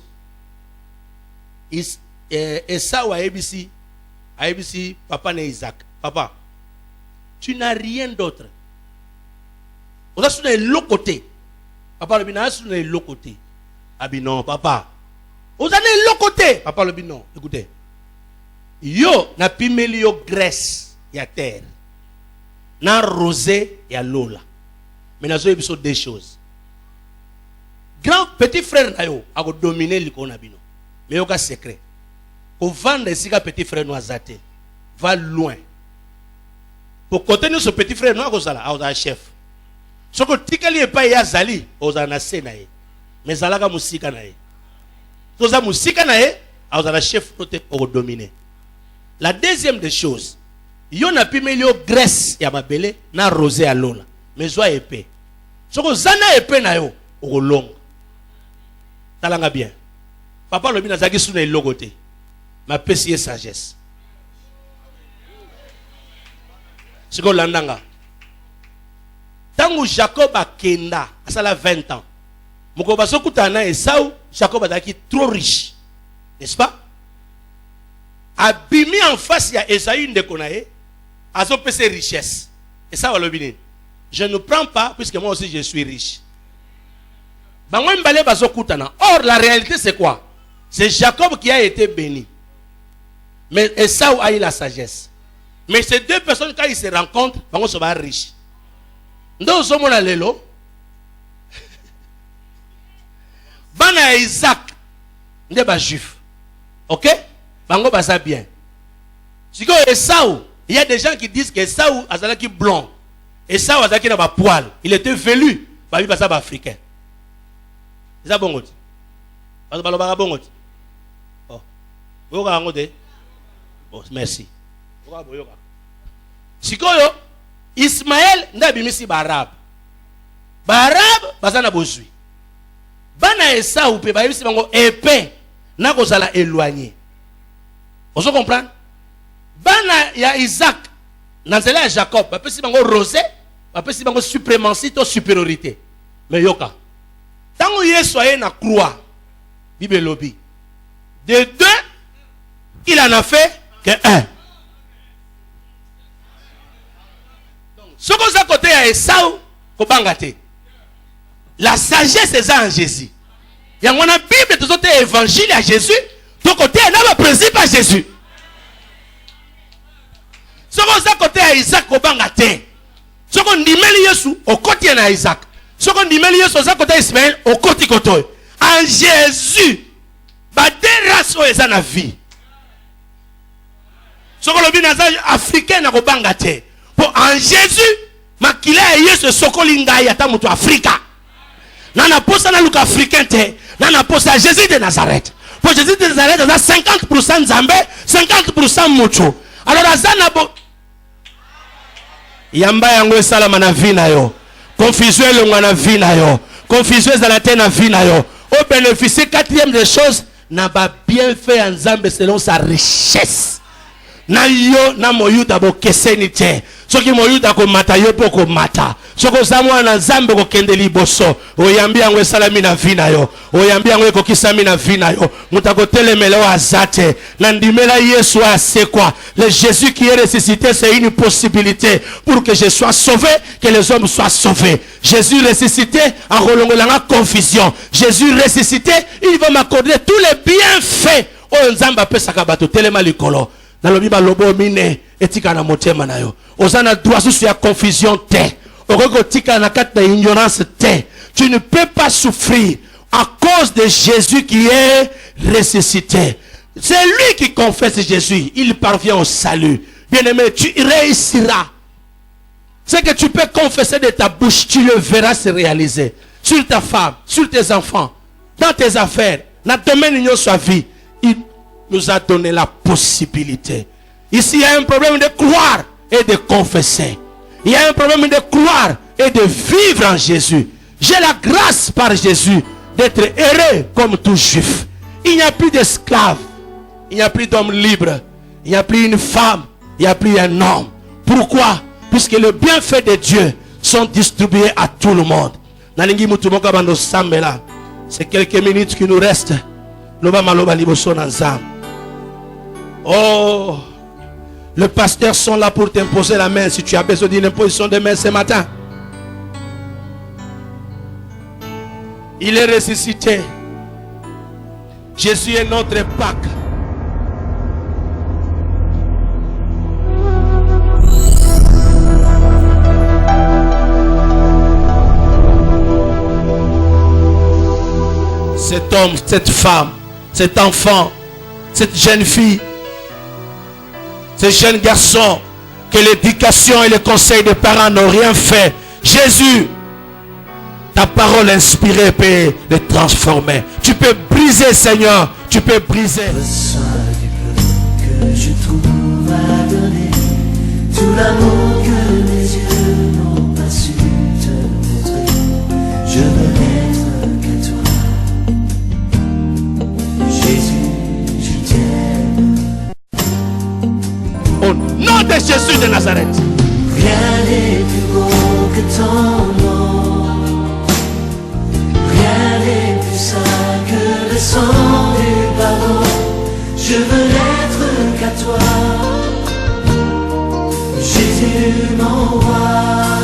Esau a dit, papa n'est Isaac. Papa, tu n'as rien d'autre. On a soulevé l'autre côté. Papa le dit, on a soulevé l'autre côté. Ah bien non, papa. On a soulevé l'autre côté. Papa le dit, non, écoutez. Yo, na pimeli yo graisse, ya terre. Na rosé, ya lola. Mais na zo ebiso deux choses. Grand petit frère na yo, a go dominer liko na bino. Mais yo ka secret. Ko vendre ici ka petit frère no azate. Va loin. Pour contenir ce petit frère no a kozala, a oza chef. Soko tikali epa ya zali, oza na se na ye. Mais zalaka musika na ye. Toza musika na ye, a oza na chef note o dominer. La deuxième des choses, yon a pu melio graisse ya babele na rosé à lola. Mais sois épais. Soko zana épais na yo o long. Talanga bien. Papa le bina zaki suna logoté. Ma pesier sagesse. Siko landanga. Tangu Jacob a kenda, asala 20 ans. Moko baso kutana Esau, Jacob a daki trop riche. N'est-ce pas? Abimi en face, il y a Esaü Ndekonae, a son PC richesse. Et ça va le bien. Je ne prends pas, puisque moi aussi je suis riche. Or, la réalité c'est quoi? C'est Jacob qui a été béni. Mais Esaü a eu la sagesse. Mais ces deux personnes, quand ils se rencontrent, ils sont riches. Nous sommes à l'élo. Bana Isaac, n'est pas juif. Ok? Bango basa bien. Si vous Esau, il y a des gens qui disent que Esau est blond. Esau est un poil. Il était velu. Il est africain. C'est ça bon. Oh, merci. Si Ismaël n'a pas mis Barab. Barab, bazana bozui. Bana Esau pe ba yebisi bango épée na kozala éloigné. Vous comprenez? Bana ya Isaac na nzela ya Jacob ba pesi bango rosé, ba pesi bango suprématie to supériorité. Mais yoka. Tango Yesu aye na croix. Bible lobby. De deux, il en a fait que un. Ce qu'on a côté à Esau, kobangate. La sagesse est en Jésus. Il y a une Bible, tout autres évangile à Jésus. Tout côté, il y a un principe à Jésus. Ce qu'on a côté à Isaac, kobangate. Ce qu'on dit, Jésus, au côté à Isaac. Ce qu'on dit, Jésus, au côté Ismaël, au côté côté. En Jésus, bah des races sont en vie. Ce qu'on dit, africain, na kobangate. En Jésus, makila Yesu sokolinga yata mutu Afrika. Nana posa na luka africain te. Nana posa Jésus de Nazareth. Pour Jésus de Nazareth, on a 50% Zambé, 50% mutu. Alors azana bo yamba yango salama na vina yo. Confusion longa na vina yo. Confusion zalate na vina yo. Au bénéficier quatrième des choses n'a pas bien fait en Zambé selon sa richesse. Na yo na moyuda bo keseni te. Soki moyuda ko mata yo po ko mata. Soko zamwa na Zambe ko kende liboso. Oyambi yango salami na vina yo. Oyambi yango ko kisami na vina yo. Mutako telemele wa azate. Nandimela Yesu c'est quoi? Le Jésus qui est ressuscité, c'est une possibilité pour que je sois sauvé, que les hommes soient sauvés. Jésus ressuscité en relongolanga confusion. Jésus ressuscité, il va m'accorder tous les bienfaits. Oh Nzamba pe sakabato telema likolo. Nalobi ba lobo mine etika na motema na yo. Ozana droit sur la confusion te. Ogotika na kat na ignorance te. Tu ne peux pas souffrir à cause de Jésus qui est ressuscité. C'est lui qui confesse Jésus. Il parvient au salut. Bien-aimé, tu réussiras. Ce que tu peux confesser de ta bouche, tu le verras se réaliser. Sur ta femme, sur tes enfants, dans tes affaires, dans le domaine de sa vie. Il nous a donné la possibilité. Ici, il y a un problème de croire et de confesser. Il y a un problème de croire et de vivre en Jésus. J'ai la grâce par Jésus d'être heureux comme tout juif. Il n'y a plus d'esclaves. Il n'y a plus d'hommes libres. Il n'y a plus une femme. Il n'y a plus un homme. Pourquoi? Puisque les bienfaits de Dieu sont distribués à tout le monde. C'est quelques minutes qui nous restent. Oh, les pasteurs sont là pour t'imposer la main si tu as besoin d'une imposition de main ce matin. Il est ressuscité. Jésus est notre Pâques. Cet homme, cette femme, cet enfant, cette jeune fille, ce jeune garçon, que l'éducation et le conseil des parents n'ont rien fait. Jésus, ta parole inspirée peut les transformer. Tu peux briser, Seigneur. Tu peux briser. Reçois du peu que je trouve à donner, tout l'amour que mes yeux n'ont pas su te montrer. Je veux n'être qu'à toi, Jésus, je t'aime. Au nom de Jésus de Nazareth. Rien n'est plus beau que ton nom. Rien n'est plus saint que le sang du pardon. Je veux n'être qu'à toi, Jésus mon roi.